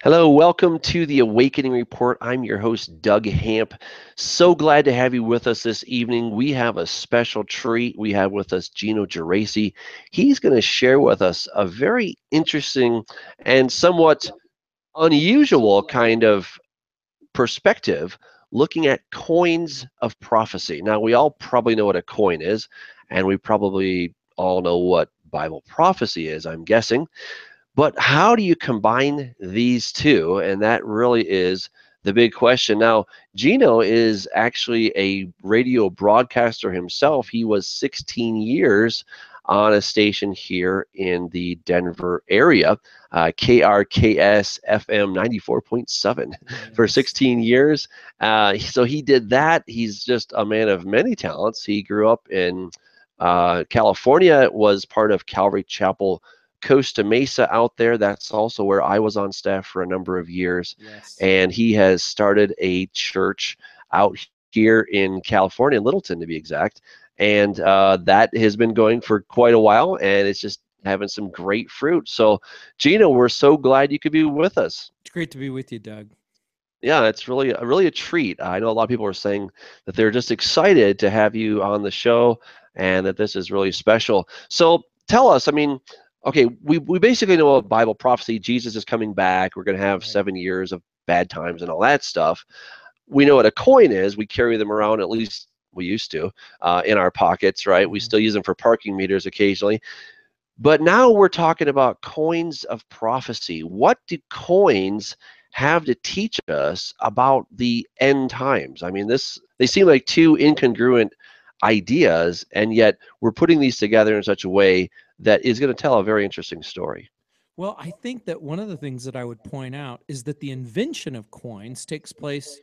Hello, welcome to the Awakening Report. I'm your host, Doug Hamp. So glad to have you with us this evening. We have a special treat. We have with us Gino Geraci. He's going to share with us a very interesting and somewhat unusual kind of perspective looking at coins of prophecy. Now, we all probably know what a coin is, and we probably all know what Bible prophecy is, I'm guessing. But how do you combine these two? And that really is the big question. Now, Gino is actually a radio broadcaster himself. He was 16 years on a station here in the Denver area, KRKS FM 94.7 for Nice. 16 years. So he did that. He's just a man of many talents. He grew up in California, was part of Calvary Chapel, Costa Mesa out there. That's also where I was on staff for a number of years. Yes. And he has started a church out here in California, Littleton to be exact. And that has been going for quite a while, and it's just having some great fruit. So, Gina, we're so glad you could be with us. It's great to be with you, Doug. Yeah, it's really a treat. I know a lot of people are saying that they're just excited to have you on the show and that this is really special. So tell us, I mean, okay, we basically know about Bible prophecy. Jesus is coming back. We're going to have Right. 7 years of bad times and all that stuff. We know what a coin is. We carry them around, at least we used to, in our pockets, right? We hmm still use them for parking meters occasionally. But now we're talking about coins of prophecy. What do coins have to teach us about the end times? I mean, this they seem like two incongruent ideas, and yet we're putting these together in such a way that is going to tell a very interesting story. Well, I think that one of the things that I would point out is that the invention of coins takes place,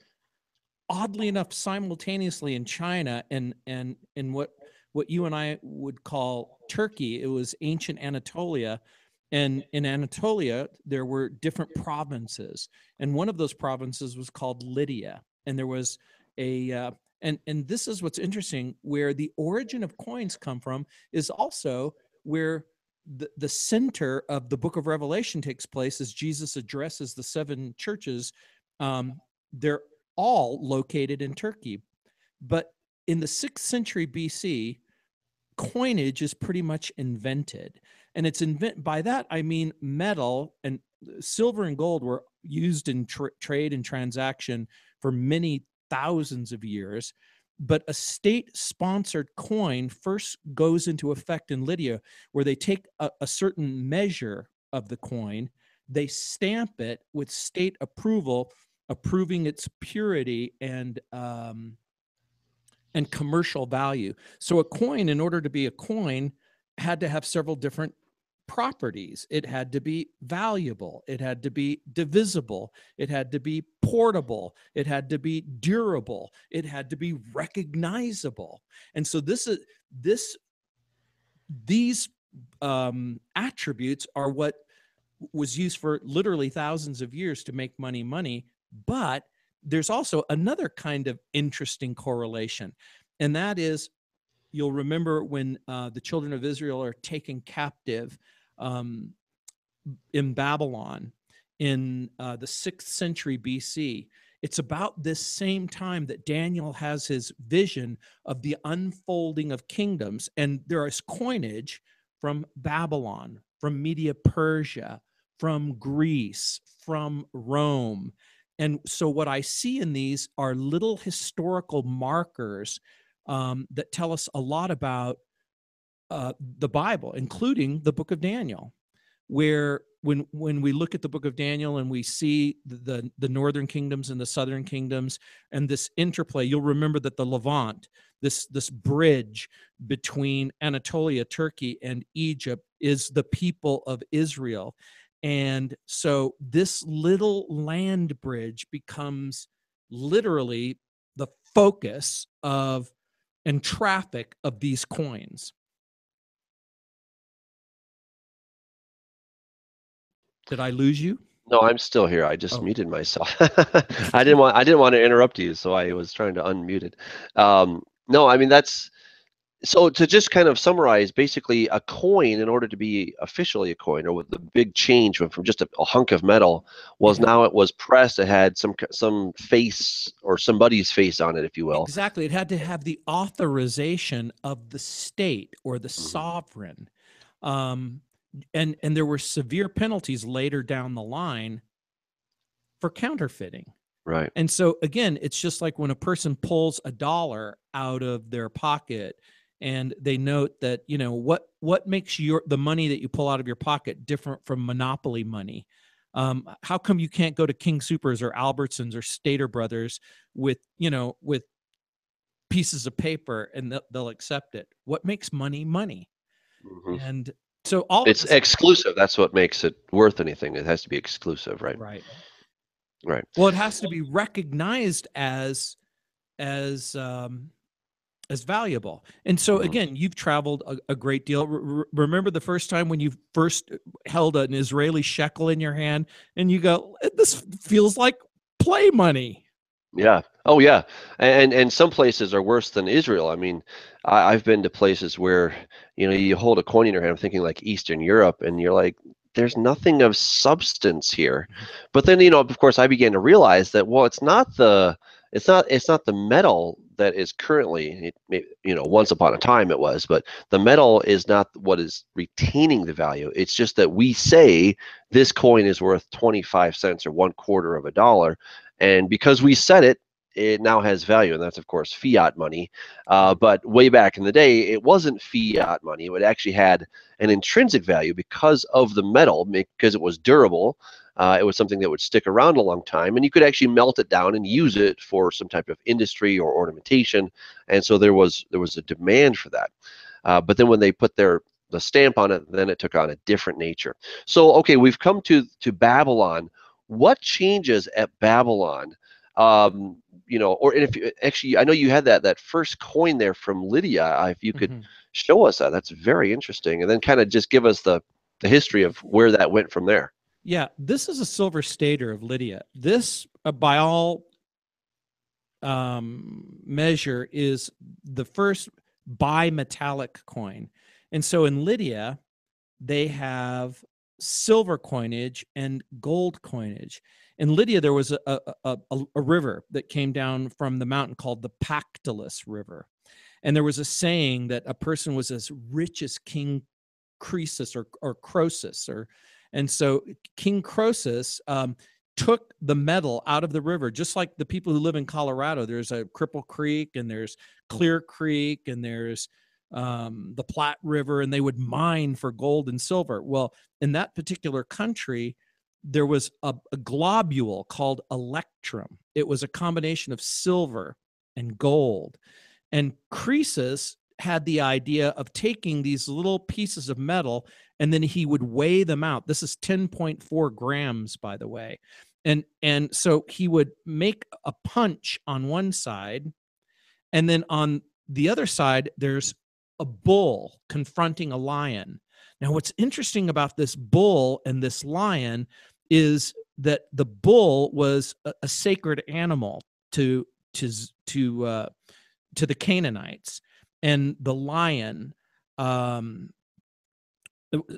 oddly enough, simultaneously in China and in what you and I would call Turkey. It was ancient Anatolia. And in Anatolia, there were different provinces. And one of those provinces was called Lydia. And there was and this is what's interesting, where the origin of coins come from is also where the center of the book of Revelation takes place as Jesus addresses the seven churches. They're all located in Turkey. But in the 6th century BC, coinage is pretty much invented. And it's by that I mean metal and silver and gold were used in trade and transaction for many thousands of years. But a state sponsored coin first goes into effect in Lydia, where they take a certain measure of the coin, they stamp it with state approval, approving its purity and commercial value. So a coin, in order to be a coin, had to have several different properties. It had to be valuable. It had to be divisible. It had to be portable. It had to be durable. It had to be recognizable. And so this these attributes are what was used for literally thousands of years to make money. But there's also another kind of interesting correlation, and that is, you'll remember when the children of Israel are taken captive um, in Babylon in the 6th century BC. It's about this same time that Daniel has his vision of the unfolding of kingdoms, and there is coinage from Babylon, from Media Persia, from Greece, from Rome. And so, what I see in these are little historical markers that tell us a lot about the Bible, including the book of Daniel, where when we look at the book of Daniel and we see the northern kingdoms and the southern kingdoms and this interplay, you'll remember that the Levant, this bridge between Anatolia, Turkey, and Egypt, is the people of Israel. And so this little land bridge becomes literally the focus of and traffic of these coins. Did I lose you? No, I'm still here. I just Oh, muted myself. I didn't want to interrupt you, so I was trying to unmute it. No, I mean So to just kind of summarize, basically a coin, in order to be officially a coin, or with the big change went from just a hunk of metal, was Yeah, now it was pressed. It had some face or somebody's face on it, if you will. exactly. It had to have the authorization of the state or the Mhm. sovereign. Um, and there were severe penalties later down the line for counterfeiting. Right. And so again, it's just like when a person pulls a dollar out of their pocket and they note that, what makes the money that you pull out of your pocket different from monopoly money? How come you can't go to King Supers or Albertsons or Stater Brothers with pieces of paper and they'll accept it? What makes money money? Mhm. And so all of It's this, exclusive. That's what makes it worth anything. It has to be exclusive, right? right? Right. Well, it has to be recognized as as valuable. And so Mhm. again, you've traveled a great deal. Remember the first time when you first held an Israeli shekel in your hand and you go, this feels like play money. Yeah. Oh, yeah. And some places are worse than Israel. I mean, I've been to places where, you hold a coin in your hand, I'm thinking like Eastern Europe, and you're like, there's nothing of substance here. But then, of course, I began to realize that, well, it's not the metal that is currently, once upon a time it was, but the metal is not what is retaining the value. It's just that we say this coin is worth 25 cents or one quarter of a dollar. And because we said it, it now has value, and that's of course fiat money. Yeah. But way back in the day, it wasn't fiat money. It actually had an intrinsic value because of the metal, because it was durable. It was something that would stick around a long time, and you could actually melt it down and use it for some type of industry or ornamentation. And so there was a demand for that. But then when they put the stamp on it, then it took on a different nature. So okay, we've come to Babylon. What changes at Babylon? Um, or and if you, actually, I know you had that first coin there from Lydia. If you could Mhm. show us that, that's very interesting. And then kind of just give us the history of where that went from there. Yeah, this is a silver stater of Lydia. This, by all measure, is the first bimetallic coin. And so in Lydia, they have silver coinage and gold coinage. In Lydia, there was a river that came down from the mountain called the Pactolus River. And there was a saying that a person was as rich as King Croesus or Croesus. And so King Croesus took the metal out of the river, just like the people who live in Colorado. There's a Cripple Creek and there's Clear Creek and there's the Platte River, and they would mine for gold and silver. Well, in that particular country, there was a globule called electrum. It was a combination of silver and gold. And Croesus had the idea of taking these little pieces of metal and then he would weigh them out. This is 10.4 grams, by the way. And so he would make a punch on one side, and then on the other side, there's a bull confronting a lion. Now, what's interesting about this bull and this lion is that the bull was a sacred animal to to to uh, to the Canaanites, and the lion. Um,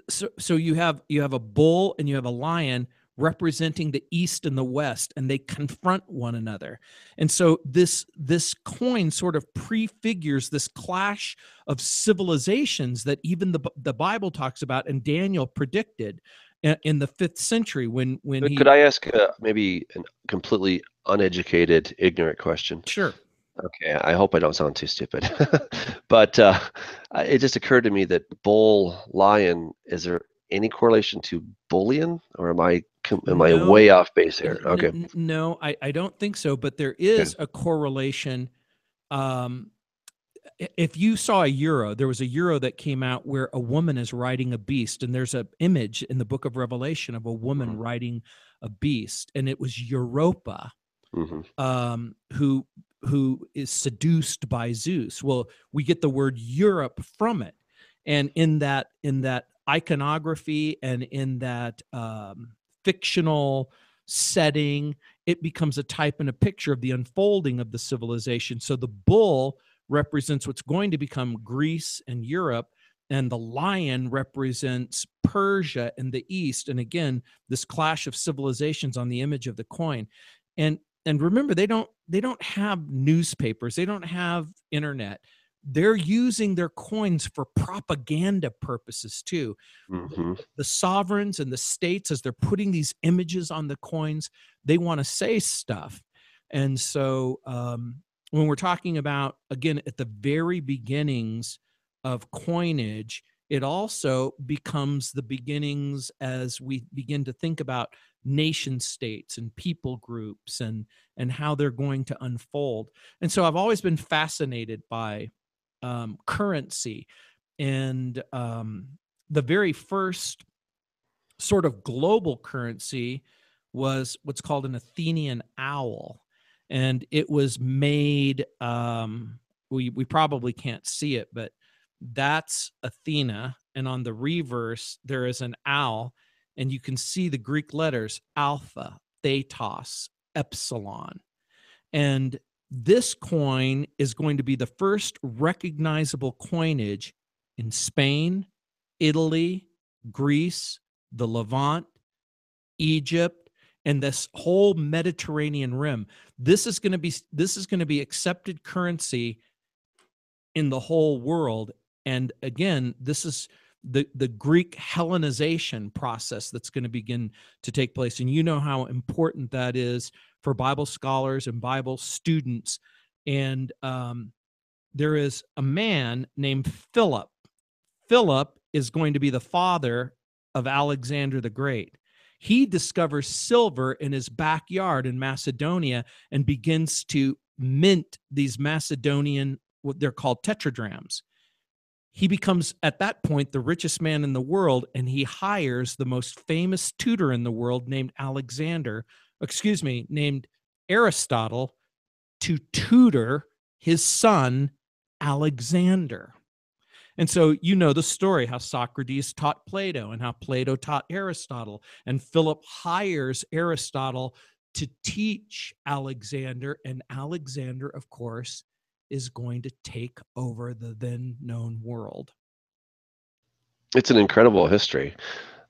so you have a bull and you have a lion representing the east and the west, and they confront one another. And so this coin sort of prefigures this clash of civilizations that even the Bible talks about and Daniel predicted in the 5th century when Could he. I ask maybe a completely uneducated, ignorant question? Sure. Okay, I hope I don't sound too stupid. But it just occurred to me that bull, lion, is there any correlation to bullion, or am I way No, off base here? Okay. no, I don't think so, but there Okay. is a correlation. Um, if you saw a euro, there was a euro that came out where a woman is riding a beast, and there's an image in the book of Revelation of a woman Mhm. riding a beast, and it was Europa, Mhm. who is seduced by Zeus. Well, we get the word Europe from it, and in that iconography and in that fictional setting, it becomes a type and a picture of the unfolding of the civilization. So the bull represents what's going to become Greece and Europe, and the lion represents Persia and the East. And again, this clash of civilizations on the image of the coin. And remember, they don't have newspapers, they don't have internet. They're using their coins for propaganda purposes too. Mm-hmm. The sovereigns and the states, as they're putting these images on the coins, they want to say stuff. And so when we're talking about, again, at the very beginnings of coinage, it also becomes the beginnings as we begin to think about nation states and people groups and how they're going to unfold. And so I've always been fascinated by currency. And the very first sort of global currency was what's called an Athenian owl. And it was made, we probably can't see it, but that's Athena. And on the reverse, there is an owl. And you can see the Greek letters alpha, thetos, epsilon. And this coin is going to be the first recognizable coinage in Spain, Italy, Greece, the Levant, Egypt, and this whole Mediterranean rim. This is going to be accepted currency in the whole world. And again, this is the Greek Hellenization process that's going to begin to take place. And you know how important that is for Bible scholars and Bible students. And there is a man named Philip. Philip is going to be the father of Alexander the Great. He discovers silver in his backyard in Macedonia and begins to mint these Macedonian, what they're called tetradrachms. He becomes, at that point, the richest man in the world, and he hires the most famous tutor in the world named named Aristotle, to tutor his son, Alexander. And so you know the story, how Socrates taught Plato and how Plato taught Aristotle. And Philip hires Aristotle to teach Alexander. And Alexander, of course, is going to take over the then known world. It's an incredible history.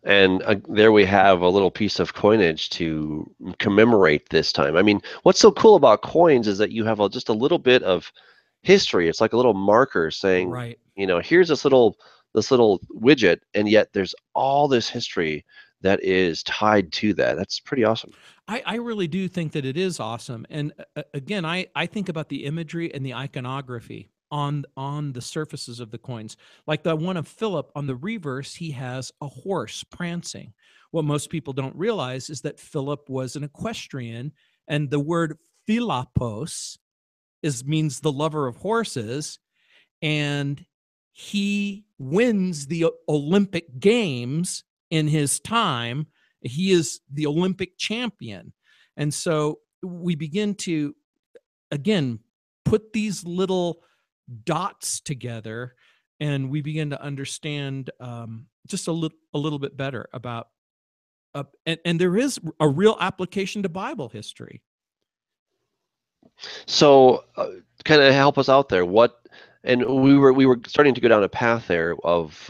And there we have a little piece of coinage to commemorate this time. I mean, what's so cool about coins is that you have just a little bit of history. It's like a little marker saying, right, here's this little widget, and yet there's all this history that is tied to that. That's pretty awesome. I really do think that it is awesome. And again, I think about the imagery and the iconography on the surfaces of the coins. Like the one of Philip, on the reverse, he has a horse prancing. What most people don't realize is that Philip was an equestrian, and the word Philopos means the lover of horses, and he wins the Olympic Games in his time. He is the Olympic champion. And so we begin to, again, put these little dots together, and we begin to understand just a little bit better about, and there is a real application to Bible history. So, kind of help us out there. And we were starting to go down a path there of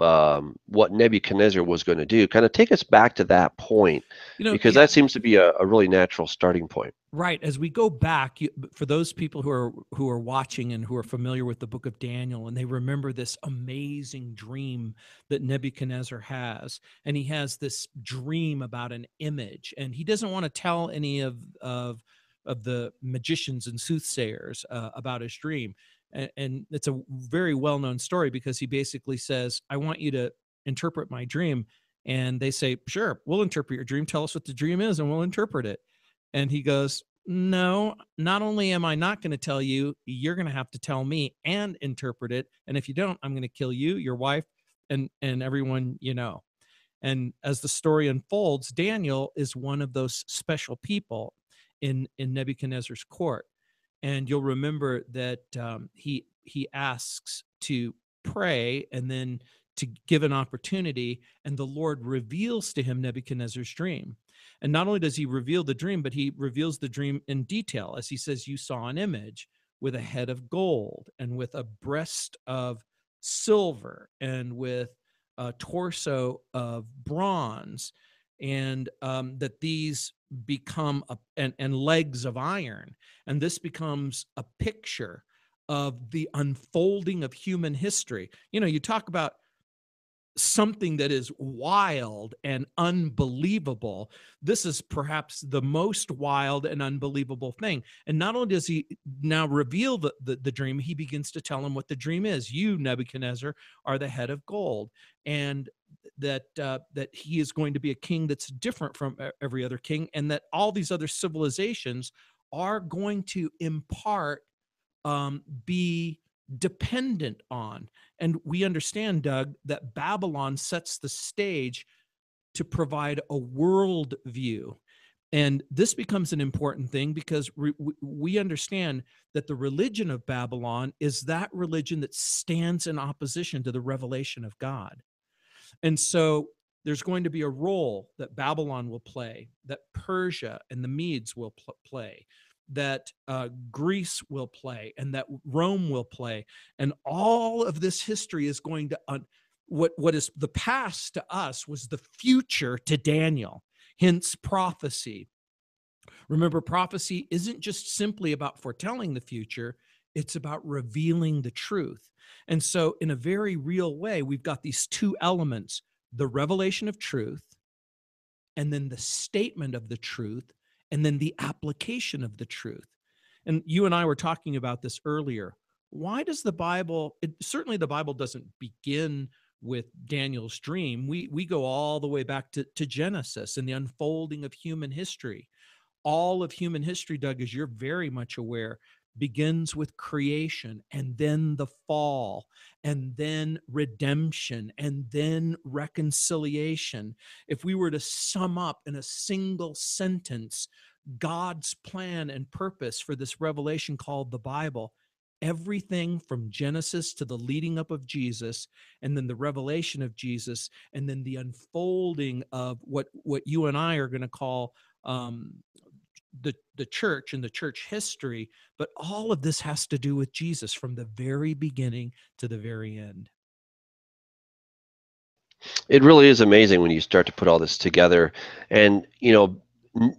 what Nebuchadnezzar was going to do. Kind of take us back to that point, because that seems to be a really natural starting point. Right. As we go back, for those people who are watching and who are familiar with the book of Daniel, and they remember this amazing dream that Nebuchadnezzar has, and he has this dream about an image, and he doesn't want to tell any of the magicians and soothsayers about his dream. And it's a very well-known story, because he basically says, I want you to interpret my dream. And they say, sure, we'll interpret your dream. Tell us what the dream is and we'll interpret it. And he goes, no, not only am I not going to tell you, you're going to have to tell me and interpret it. And if you don't, I'm going to kill you, your wife, and everyone you know. And as the story unfolds, Daniel is one of those special people in Nebuchadnezzar's court. And you'll remember that he asks to pray and then to give an opportunity, and the Lord reveals to him Nebuchadnezzar's dream. And not only does he reveal the dream, but he reveals the dream in detail, as he says, you saw an image with a head of gold and with a breast of silver and with a torso of bronze, and that these become and legs of iron, and this becomes a picture of the unfolding of human history. You talk about something that is wild and unbelievable. This is perhaps the most wild and unbelievable thing. And not only does he now reveal the dream, he begins to tell him what the dream is. You, Nebuchadnezzar, are the head of gold, and that he is going to be a king that's different from every other king, and that all these other civilizations are going to impart, be dependent on. And we understand, Doug, that Babylon sets the stage to provide a world view. And this becomes an important thing because we understand that the religion of Babylon is that religion that stands in opposition to the revelation of God. And so there's going to be a role that Babylon will play, that Persia and the Medes will play, that Greece will play, and that Rome will play. And all of this history is going to, what is the past to us was the future to Daniel, hence prophecy. Remember, prophecy isn't just simply about foretelling the future, it's about revealing the truth. And so, in a very real way, we've got these two elements: the revelation of truth, and then the statement of the truth, and then the application of the truth. And you and I were talking about this earlier. Why does the Bible, certainly the Bible doesn't begin with Daniel's dream. We go all the way back to Genesis and the unfolding of human history. All of human history, Doug, as you're very much aware, begins with creation, and then the fall, and then redemption, and then reconciliation. If we were to sum up in a single sentence God's plan and purpose for this revelation called the Bible, everything from Genesis to the leading up of Jesus, and then the revelation of Jesus, and then the unfolding of what you and I are going to call the church and the church history. But all of this has to do with Jesus from the very beginning to the very end. It really is amazing when you start to put all this together. And,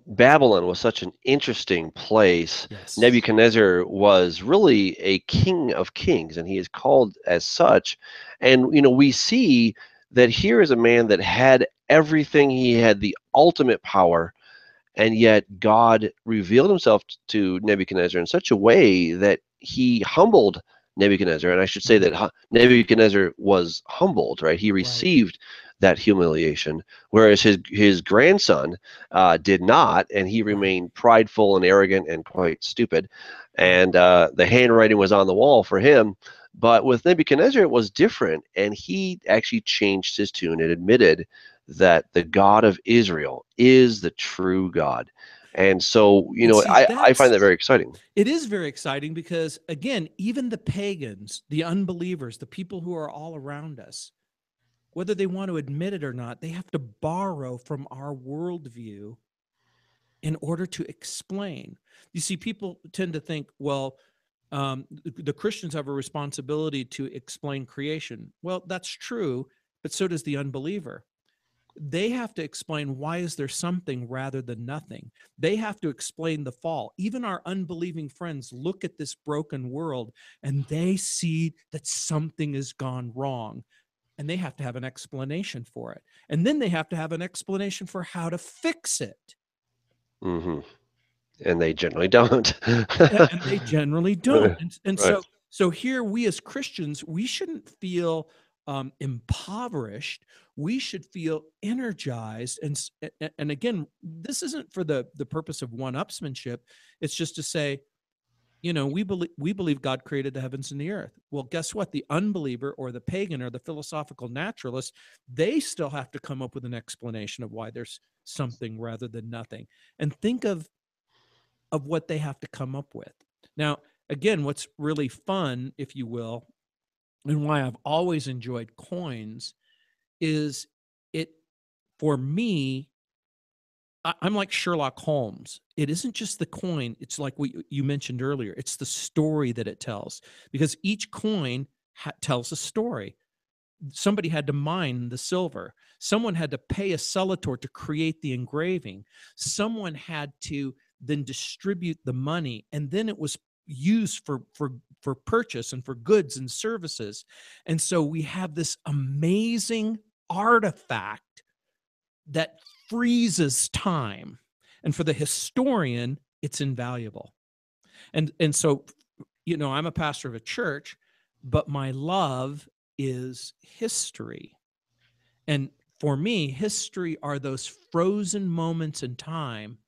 Babylon was such an interesting place. Yes. Nebuchadnezzar was really a king of kings, and he is called as such. And, we see that here is a man that had everything. He had the ultimate power, and yet God revealed himself to Nebuchadnezzar in such a way that he humbled Nebuchadnezzar. And I should say that Nebuchadnezzar was humbled, right? He received that humiliation, whereas his grandson did not, and he remained prideful and arrogant and quite stupid. And the handwriting was on the wall for him. But with Nebuchadnezzar, it was different, and he actually changed his tune and admitted that the God of Israel is the true God. And so, I find that very exciting. It is very exciting because, again, even the pagans, the unbelievers, the people who are all around us, whether they want to admit it or not, they have to borrow from our worldview in order to explain. You see, people tend to think, well, the Christians have a responsibility to explain creation. Well, that's true, but so does the unbeliever. They have to explain, why is there something rather than nothing? They have to explain the fall. Even our unbelieving friends look at this broken world and they see that something has gone wrong, and they have to have an explanation for it. And then they have to have an explanation for how to fix it. Mm-hmm. And they generally don't. And they generally don't. And Right. so here, we as Christians, we shouldn't feel impoverished. We should feel energized. And again, this isn't for the purpose of one-upsmanship. It's just to say, we believe God created the heavens and the earth. Well, guess what? The unbeliever or the pagan or the philosophical naturalist, they still have to come up with an explanation of why there's something rather than nothing. And think of what they have to come up with. Now, again, what's really fun, if you will, and why I've always enjoyed coins is, it, for me, I'm like Sherlock Holmes. It isn't just the coin. It's like what you mentioned earlier. It's the story that it tells, because each coin tells a story. Somebody had to mine the silver. Someone had to pay a cellator to create the engraving. Someone had to then distribute the money, and then it was used for purchase and for goods and services. And so we have this amazing artifact that freezes time. And for the historian, it's invaluable. And so, I'm a pastor of a church, but my love is history. And for me, history are those frozen moments in time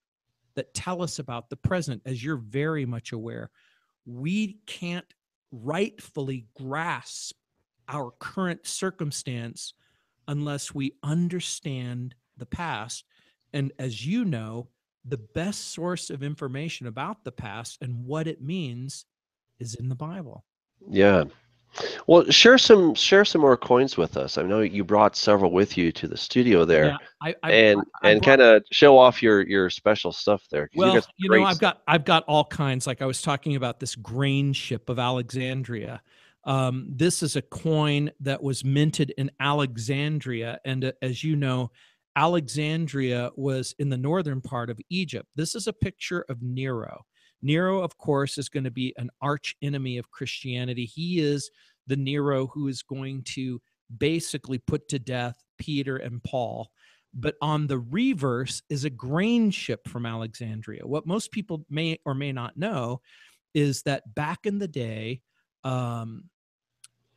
that tell us about the present. As you're very much aware, we can't rightfully grasp our current circumstance unless we understand the past. And as you know, the best source of information about the past and what it means is in the Bible. Yeah. Well, share some more coins with us. I know you brought several with you to the studio there, Yeah, I and brought. kind of show off your special stuff there, because you got Well, some great I've stuff. got all kinds. Like I was talking about this grain ship of Alexandria. This is a coin that was minted in Alexandria, and as you know, Alexandria was in the northern part of Egypt. This is a picture of Nero. Nero, of course, is going to be an arch enemy of Christianity. He is the Nero who is going to basically put to death Peter and Paul. But on the reverse is a grain ship from Alexandria. What most people may or may not know is that back in the day,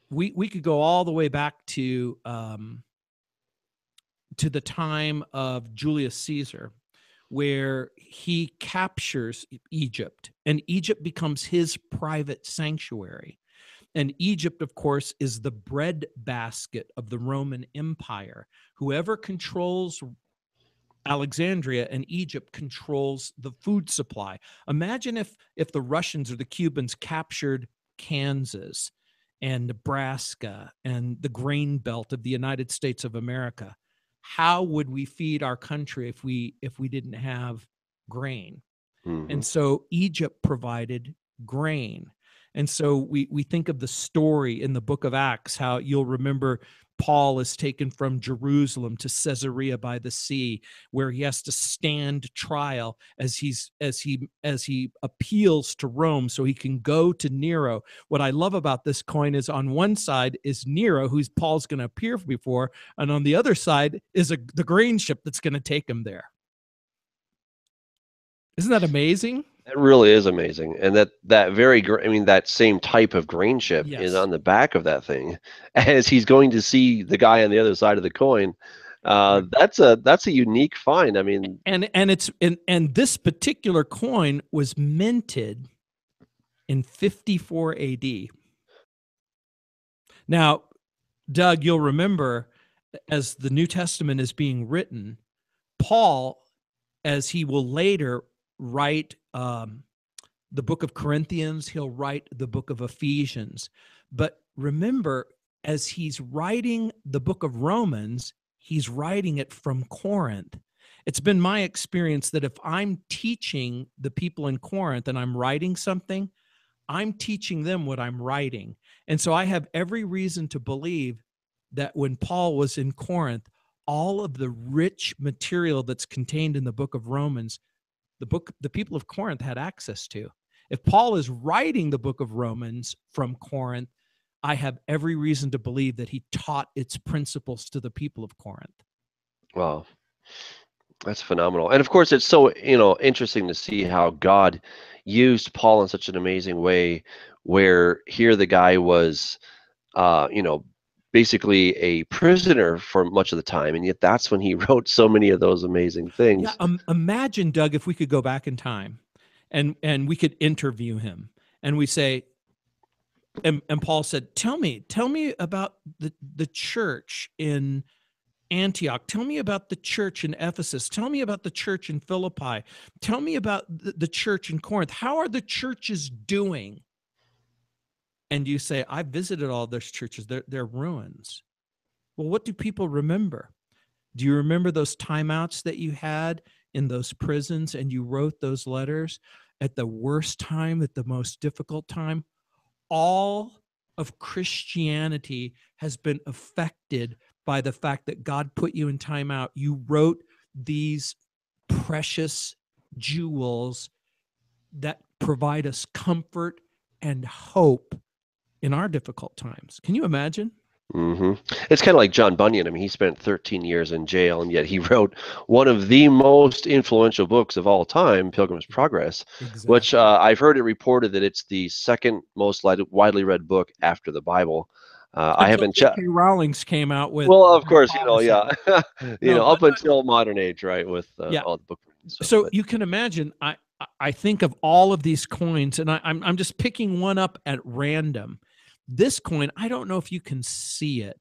we could go all the way back to the time of Julius Caesar, where he captures Egypt, and Egypt becomes his private sanctuary. And Egypt, of course, is the breadbasket of the Roman Empire. Whoever controls Alexandria and Egypt controls the food supply. Imagine if the Russians or the Cubans captured Kansas and Nebraska and the grain belt of the United States of America. How would we feed our country if we didn't have grain? Hmm. And so Egypt provided grain. And so we think of the story in the book of Acts, how you'll remember Paul is taken from Jerusalem to Caesarea by the sea, where he has to stand trial as he appeals to Rome so he can go to Nero. What I love about this coin is on one side is Nero, who's Paul's going to appear before, and on the other side is the grain ship that's going to take him there. Isn't that amazing? It really is amazing, and that same type of grain ship is Yes. on the back of that thing, as he's going to see the guy on the other side of the coin. Right. That's a unique find. I mean, And this particular coin was minted in 54 AD. Now, Doug, you'll remember as the New Testament is being written, Paul, as he will later write the book of Corinthians, he'll write the book of Ephesians. But remember, as he's writing the book of Romans, he's writing it from Corinth. It's been my experience that if I'm teaching the people in Corinth and I'm writing something, I'm teaching them what I'm writing. And so I have every reason to believe that when Paul was in Corinth, all of the rich material that's contained in the book of Romans, the people of Corinth had access to. If Paul is writing the book of Romans from Corinth, I have every reason to believe that he taught its principles to the people of Corinth. wow, that's phenomenal. And of course, it's so interesting to see how God used Paul in such an amazing way, where here the guy was, basically a prisoner for much of the time, and yet that's when he wrote so many of those amazing Yeah, things. imagine, Doug, if we could go back in time and we could interview him and we say, and Paul said, tell me about the church in Antioch. Tell me about the church in Ephesus. Tell me about the church in Philippi. Tell me about the church in Corinth. How are the churches doing? And you say, I visited all those churches. They're ruins. Well, what do people remember? Do you remember those timeouts that you had in those prisons and you wrote those letters at the worst time, at the most difficult time, all of Christianity has been affected by the fact that God put you in timeout. You wrote these precious jewels that provide us comfort and hope in our difficult times. Can you imagine? It's kind of like John Bunyan. I mean, he spent 13 years in jail, and yet he wrote one of the most influential books of all time, Pilgrim's Progress, which Exactly. I've heard it reported that it's the second most widely read book after the Bible. I Until haven't checked. J.K. Rowling's came out with Well, of Harry course, Potter. yeah, No, up until modern age, right, with yeah. all the book and stuff. So But you can imagine, I think of all of these coins, and I'm just picking one up at random. This coin, I don't know if you can see it.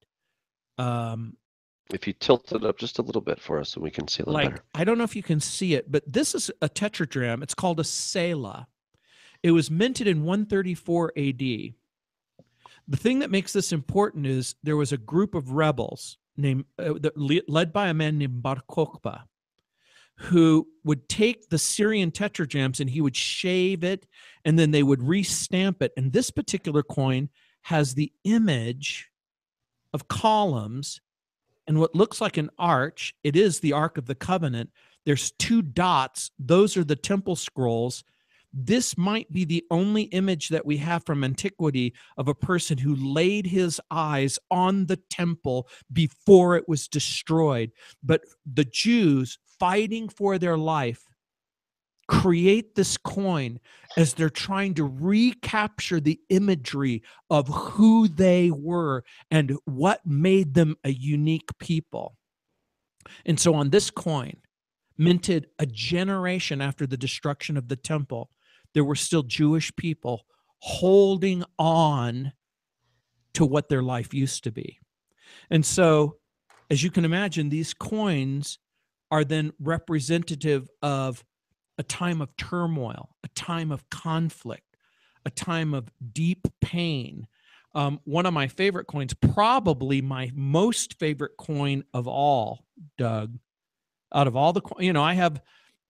if you tilt it up just a little bit for us, so we can see a little better. I don't know if you can see it, but this is a tetradrachm. It's called a Selah. It was minted in 134 AD. The thing that makes this important is there was a group of rebels led by a man named Bar Kokhba, who would take the Syrian tetradrachms and he would shave it, and then they would restamp it. And this particular coin has the image of columns and what looks like an arch. It is the Ark of the Covenant. There's 2 dots. Those are the temple scrolls. This might be the only image that we have from antiquity of a person who laid his eyes on the temple before it was destroyed. But the Jews, fighting for their life, create this coin as they're trying to recapture the imagery of who they were and what made them a unique people. And so on this coin, minted a generation after the destruction of the temple, there were still Jewish people holding on to what their life used to be. And so, as you can imagine, these coins are then representative of a time of turmoil, a time of conflict, a time of deep pain. One of my favorite coins, probably my most favorite coin of all, Doug, out of all the,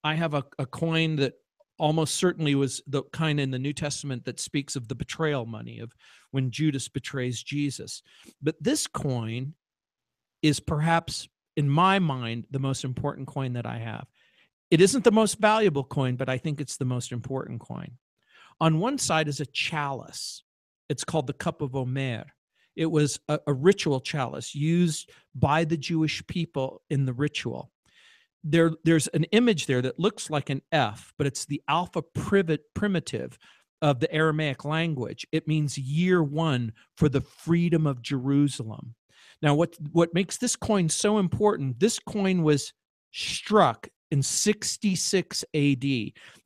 I have a coin that almost certainly was the kind in the New Testament that speaks of the betrayal money, of when Judas betrays Jesus. But this coin is perhaps, in my mind, the most important coin that I have. It isn't the most valuable coin, but I think it's the most important coin. On one side is a chalice. It's called the Cup of Omer. It was a ritual chalice used by the Jewish people in the ritual. There's an image there that looks like an F, but it's the alpha primitive of the Aramaic language. It means year 1 for the freedom of Jerusalem. Now, what makes this coin so important, this coin was struck in 66 AD.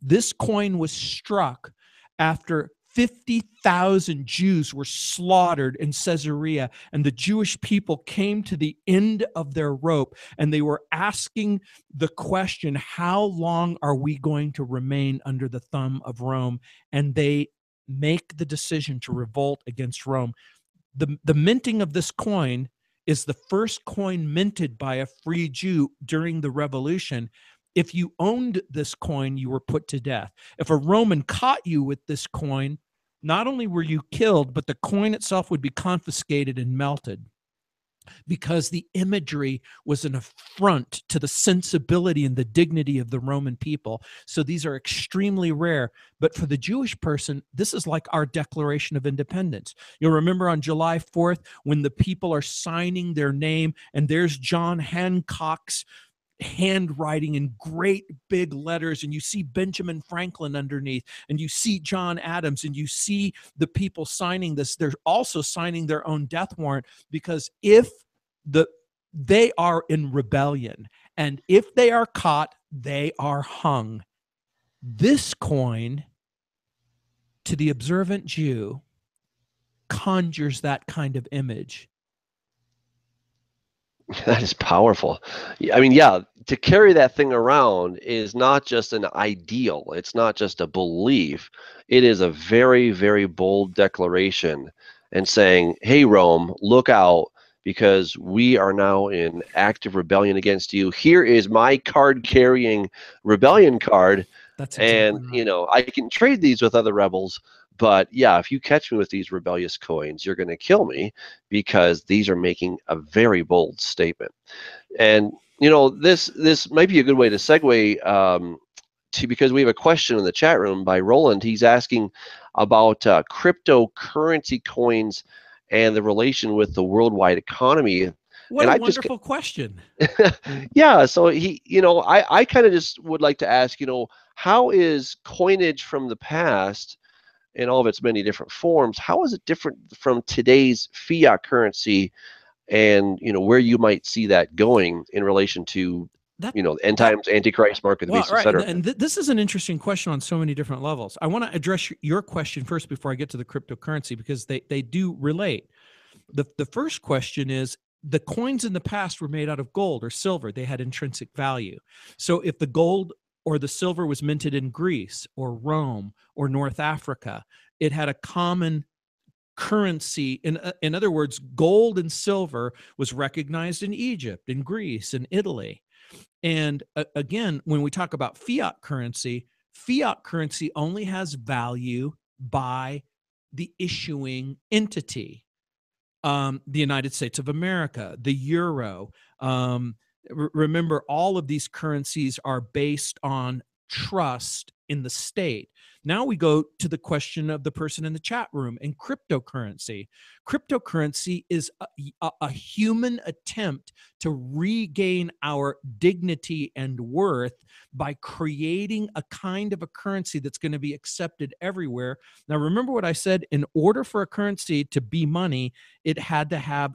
This coin was struck after 50,000 Jews were slaughtered in Caesarea, and the Jewish people came to the end of their rope, and they were asking the question, how long are we going to remain under the thumb of Rome? And they make the decision to revolt against Rome. The minting of this coin is the first coin minted by a free Jew during the Revolution. If you owned this coin, you were put to death. If a Roman caught you with this coin, not only were you killed, but the coin itself would be confiscated and melted, because the imagery was an affront to the sensibility and the dignity of the Roman people. So these are extremely rare. But for the Jewish person, this is like our Declaration of Independence. You'll remember on July 4th, when the people are signing their name, and there's John Hancock's handwriting in great big letters, and you see Benjamin Franklin underneath, and you see John Adams, and you see the people signing this. They're also signing their own death warrant, because if they are in rebellion, and if they are caught, they are hung. This coin, to the observant Jew, conjures that kind of image. That is powerful. I mean, yeah, to carry that thing around is not just an ideal. It's not just a belief. It is a very, very bold declaration and saying, hey, Rome, look out, because we are now in active rebellion against you. Here is my card-carrying rebellion card, That's and exactly right. I can trade these with other rebels, but yeah, if you catch me with these rebellious coins, you're going to kill me, because these are making a very bold statement. And this might be a good way to segue to, because we have a question in the chat room by Roland. He's asking about cryptocurrency coins and the relation with the worldwide economy. What And a I just wonderful question. yeah, so I kind of just would like to ask, how is coinage from the past in all of its many different forms, how is it different from today's fiat currency, and where you might see that going in relation to That end that times, antichrist, mark of the Well, beast, right, etc. and this is an interesting question on so many different levels. I want to address your question first before I get to the cryptocurrency, because they do relate. The first question is, the coins in the past were made out of gold or silver. They had intrinsic value. So if the gold or the silver was minted in Greece or Rome or North Africa, it had a common currency. In other words, gold and silver was recognized in Egypt, in Greece, in Italy. And again, when we talk about fiat currency only has value by the issuing entity. The United States of America, the euro. Remember, all of these currencies are based on trust in the state. Now we go to the question of the person in the chat room and cryptocurrency. Cryptocurrency is a human attempt to regain our dignity and worth by creating a kind of a currency that's going to be accepted everywhere. Now, remember what I said: in order for a currency to be money, it had to have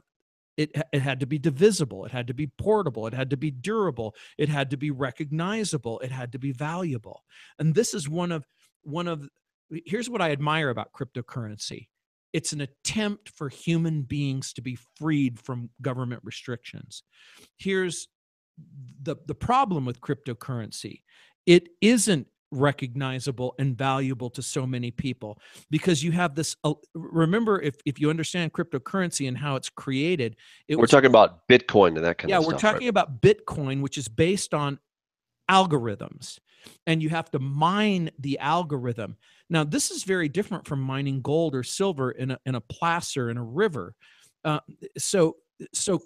it had to be divisible, it had to be portable, it had to be durable, it had to be recognizable, it had to be valuable. And this is one of here's what I admire about cryptocurrency: it's an attempt for human beings to be freed from government restrictions. Here's the problem with cryptocurrency: it isn't recognizable and valuable to so many people, because you have this remember, if you understand cryptocurrency and how it's created, it We're was talking about Bitcoin and that kind yeah, of we're stuff, right? talking about Bitcoin, which is based on algorithms, and you have to mine the algorithm. Now, this is very different from mining gold or silver in a placer in a river. Uh, so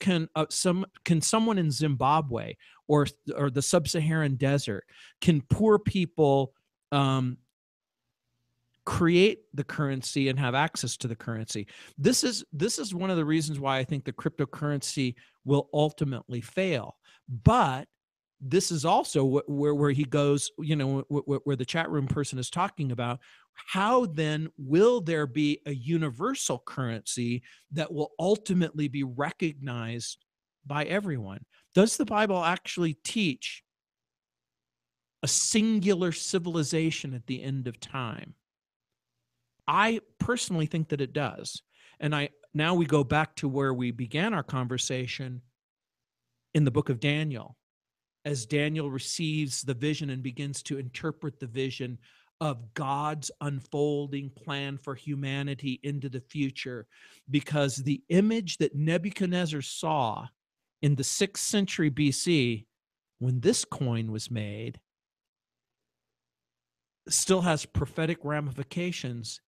can someone in Zimbabwe or the sub-Saharan desert, can poor people create the currency and have access to the currency? This is one of the reasons why I think the cryptocurrency will ultimately fail. But this is also where he goes, where the chat room person is talking about: how then will there be a universal currency that will ultimately be recognized by everyone? Does the Bible actually teach a singular civilization at the end of time? I personally think that it does. And now we go back to where we began our conversation in the book of Daniel, as Daniel receives the vision and begins to interpret the vision of God's unfolding plan for humanity into the future. Because the image that Nebuchadnezzar saw in the 6th century BC, when this coin was made, still has prophetic ramifications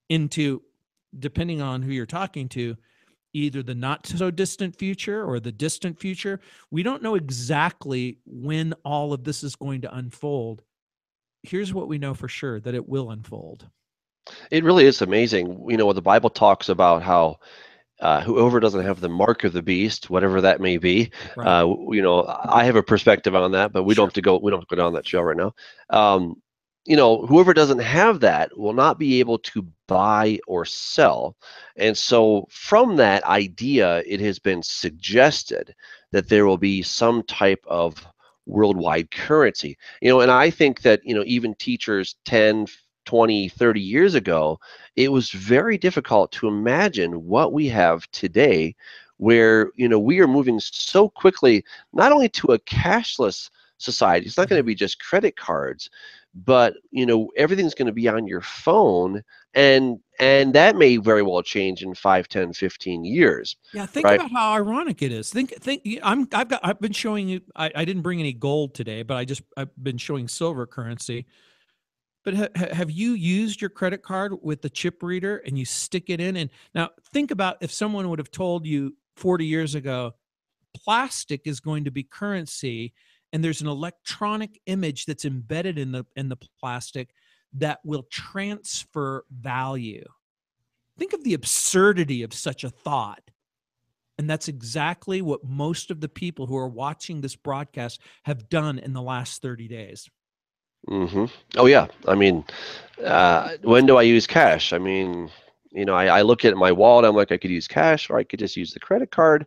into, depending on who you're talking to, either the not so distant future or the distant future. We don't know exactly when all of this is going to unfold. Here's what we know for sure: that it will unfold. It really is amazing. What the Bible talks about, how whoever doesn't have the mark of the beast, whatever that may be, Right. I have a perspective on that, but we don't Sure. have to go. We don't have to go down that trail right now. Whoever doesn't have that will not be able to buy or sell. And so from that idea, it has been suggested that there will be some type of worldwide currency. And I think that, even teachers 10, 20, 30 years ago, it was very difficult to imagine what we have today, where, we are moving so quickly, not only to a cashless society. It's not going to be just credit cards, but everything's going to be on your phone, and that may very well change in 5, 10, 15 years. Yeah, think Right? about how ironic it is. I've been showing you. I didn't bring any gold today, but I've been showing silver currency. But have you used your credit card with the chip reader and you stick it in? And now think about if someone would have told you 40 years ago, plastic is going to be currency, and there's an electronic image that's embedded in the plastic that will transfer value. Think of the absurdity of such a thought. And that's exactly what most of the people who are watching this broadcast have done in the last 30 days. Mm-hmm. Oh yeah. I mean, when do I use cash? I mean, I look at my wallet. I'm like, I could use cash, or I could just use the credit card.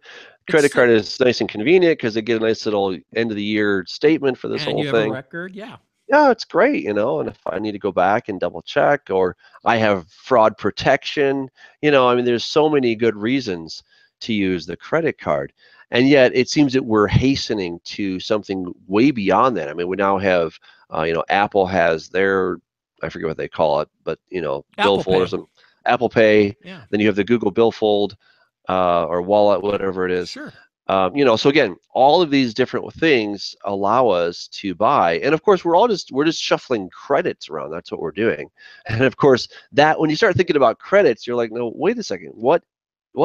Credit card is nice and convenient because they get a nice little end of the year statement for this and whole you have a thing. record, yeah. Yeah, it's great, and if I need to go back and double check, or I have fraud protection, I mean, there's so many good reasons to use the credit card. And yet it seems that we're hastening to something way beyond that. I mean, we now have, Apple has their, I forget what they call it, but, Apple billfold or Pay. something, Apple Pay. Yeah. Then you have the Google billfold, or wallet, whatever it is. Sure. So again, all of these different things allow us to buy, and of course, we're just shuffling credits around. That's what we're doing, and of course, that when you start thinking about credits, you're like, no, wait a second, what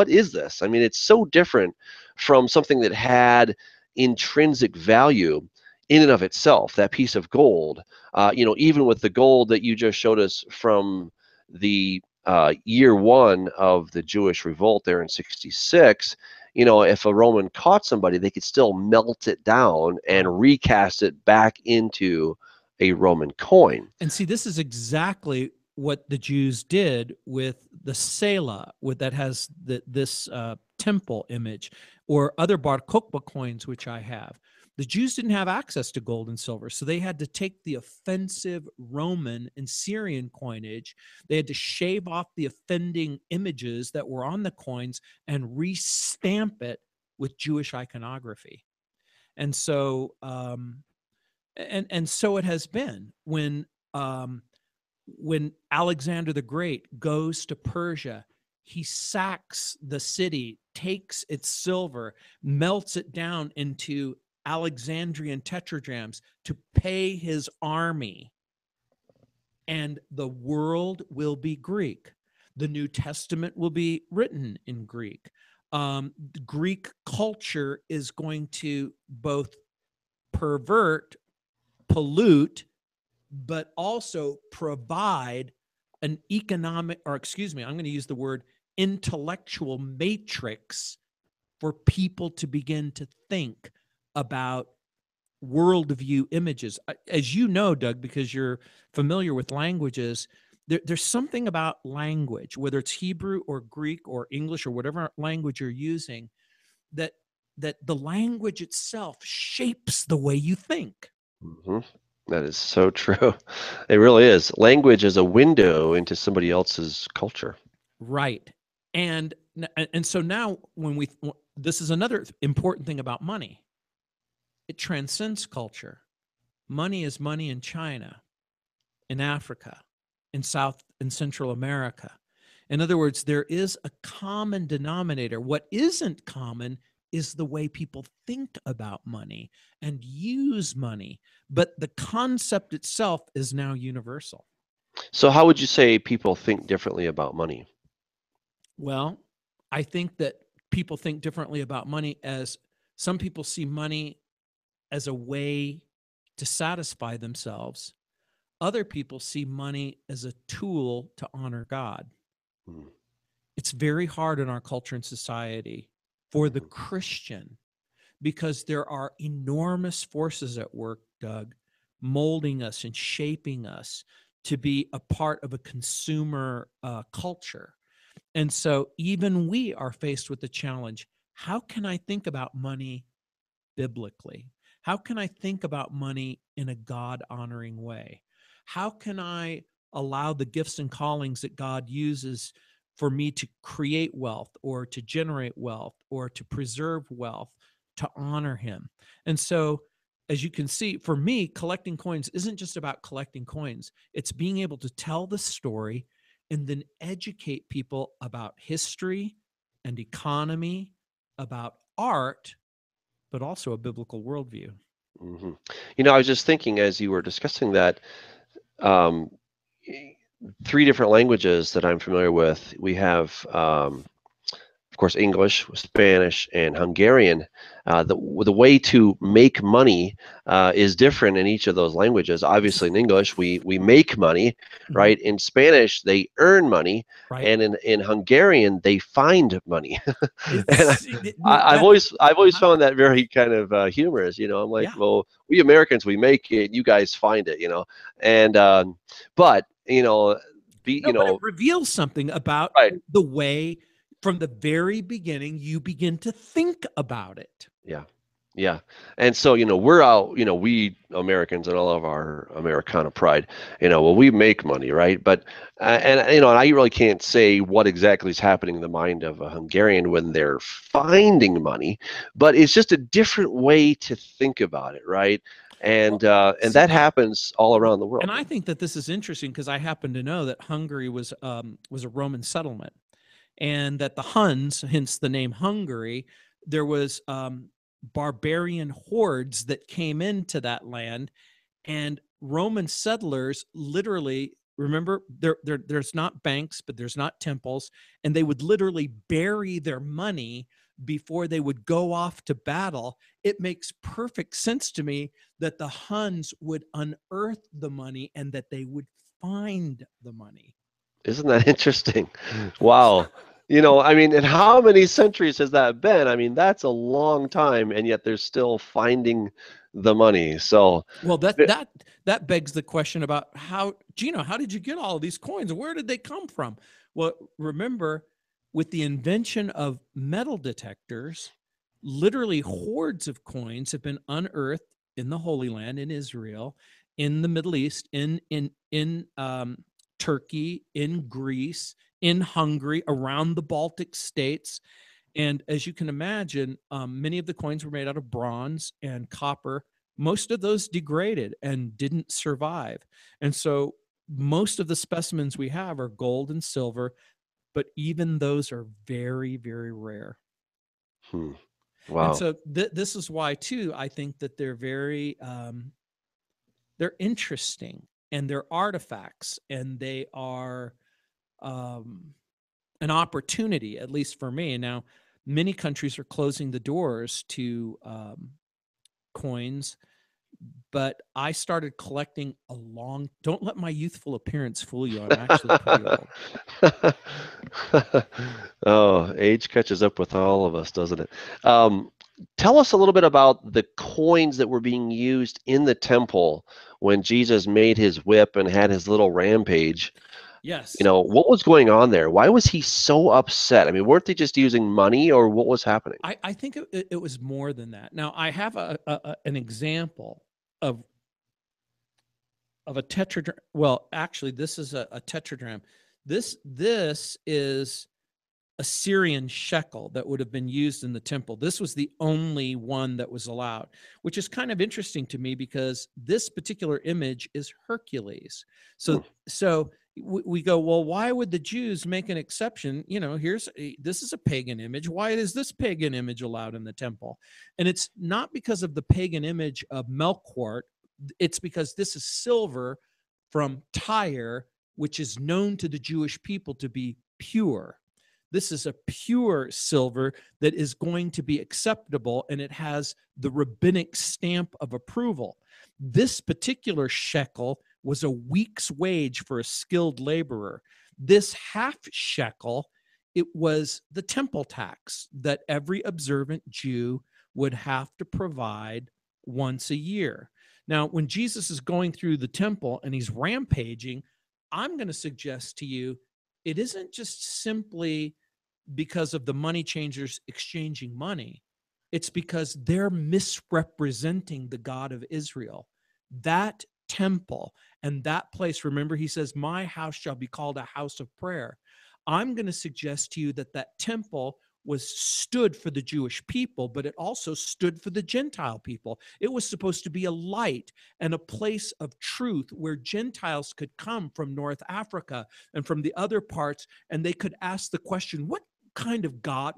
is this? I mean, it's so different from something that had intrinsic value in and of itself. That piece of gold, even with the gold that you just showed us from the year one of the Jewish revolt there in '66. If a Roman caught somebody, they could still melt it down and recast it back into a Roman coin. And see, this is exactly what the Jews did with the Selah, that has this temple image, or other Bar Kokhba coins, which I have. The Jews didn't have access to gold and silver, so they had to take the offensive Roman and Syrian coinage. They had to shave off the offending images that were on the coins and restamp it with Jewish iconography. And so, and so it has been when Alexander the Great goes to Persia. He sacks the city, takes its silver, melts it down into Alexandrian tetradrachms to pay his army, and the world will be Greek. The New Testament will be written in Greek. Greek culture is going to both pervert, pollute, but also provide an economic, or excuse me, I'm going to use the word intellectual matrix for people to begin to think about worldview images. As you know, Doug, because you're familiar with languages, there's something about language, whether it's Hebrew or Greek or English or whatever language you're using, that the language itself shapes the way you think. Mm-hmm. That is so true. It really is. Language is a window into somebody else's culture. Right. And so now this is another important thing about money. It transcends culture. Money is money in China, in Africa, in South and Central America. In other words, there is a common denominator. What isn't common is the way people think about money and use money. But the concept itself is now universal. So how would you say people think differently about money? Well, I think that people think differently about money, as some people see money as a way to satisfy themselves. Other people see money as a tool to honor God. Mm. It's very hard in our culture and society for the Christian, because there are enormous forces at work, Doug, molding us and shaping us to be a part of a consumer culture. And so even we are faced with the challenge: how can I think about money biblically? How can I think about money in a God honoring way? How can I allow the gifts and callings that God uses for me to create wealth, or to generate wealth, or to preserve wealth, to honor Him? And so as you can see, for me, collecting coins isn't just about collecting coins. It's being able to tell the story and then educate people about history and economy, about art, but also a biblical worldview. Hmm. I was just thinking as you were discussing that, um, three different languages that I'm familiar with. We have, of course, English, Spanish, and Hungarian. The way to make money is different in each of those languages. Obviously, in English, we make money, Mhm. right? In Spanish, they earn money, Right. and in Hungarian, they find money. And No, I've always uh-huh. found that very kind of humorous. I'm like, Yeah. well, we Americans, we make it, you guys find it, and but be No, but it reveals something about right. the way from the very beginning you begin to think about it. Yeah. Yeah. And so, we're out, we Americans and all of our Americana pride, well, we make money, right? But, and I really can't say what exactly is happening in the mind of a Hungarian when they're finding money, but it's just a different way to think about it, right? Well, And see, that happens all around the and world. I think that this is interesting because I happen to know that Hungary was a Roman settlement, and that the Huns, hence the name Hungary, there was barbarian hordes that came into that land, and Roman settlers literally, remember, there's not banks, but there's not temples, and they would literally bury their money before they would go off to battle. It makes perfect sense to me that the Huns would unearth the money and that they would find the money. Isn't that interesting? Wow. I mean, and how many centuries has that been? I mean, that's a long time, and yet they're still finding the money. So, Well, that th- that that begs the question about how, Gino, how did you get all of these coins? Where did they come from? Well, remember, with the invention of metal detectors, literally hordes of coins have been unearthed in the Holy Land, in Israel, in the Middle East, in Turkey, in Greece, in Hungary, around the Baltic states. And as you can imagine, many of the coins were made out of bronze and copper. Most of those degraded and didn't survive. And so most of the specimens we have are gold and silver, but even those are very, very rare. hmm, And wow. so this is why, too, I think that they're interesting, and they're artifacts, and they are um, an opportunity, at least for me. Now, many countries are closing the doors to coins, but I started collecting a long. Don't let my youthful appearance fool you. I'm actually pretty old. Oh, age catches up with all of us, doesn't it? Um, Tell us a little bit about the coins that were being used in the temple when Jesus made his whip and had his little rampage. Yes, What was going on there? Why was he so upset? I mean, weren't they just using money or what was happening? I think it was more than that. Now, I have an example of a tetradrachm. Well, actually, this is a tetradrachm. This is a Syrian shekel that would have been used in the temple. This was the only one that was allowed, which is kind of interesting to me because this particular image is Hercules. Hmm. So we go, well, why would the Jews make an exception? This is a pagan image. Why is this pagan image allowed in the temple? And it's not because of the pagan image of Melkart. It's because this is silver from Tyre, which is known to the Jewish people to be pure. This is a pure silver that is going to be acceptable, and it has the rabbinic stamp of approval. This particular shekel was a week's wage for a skilled laborer. This half shekel, it was the temple tax that every observant Jew would have to provide once a year. Now, when Jesus is going through the temple and he's rampaging, I'm going to suggest to you it isn't just simply because of the money changers exchanging money. It's because they're misrepresenting the God of Israel. That temple and that place, remember, he says, my house shall be called a house of prayer. I'm going to suggest to you that that temple stood for the Jewish people, but it also stood for the Gentile people. It was supposed to be a light and a place of truth where Gentiles could come from North Africa and from the other parts, and they could ask the question, what kind of God,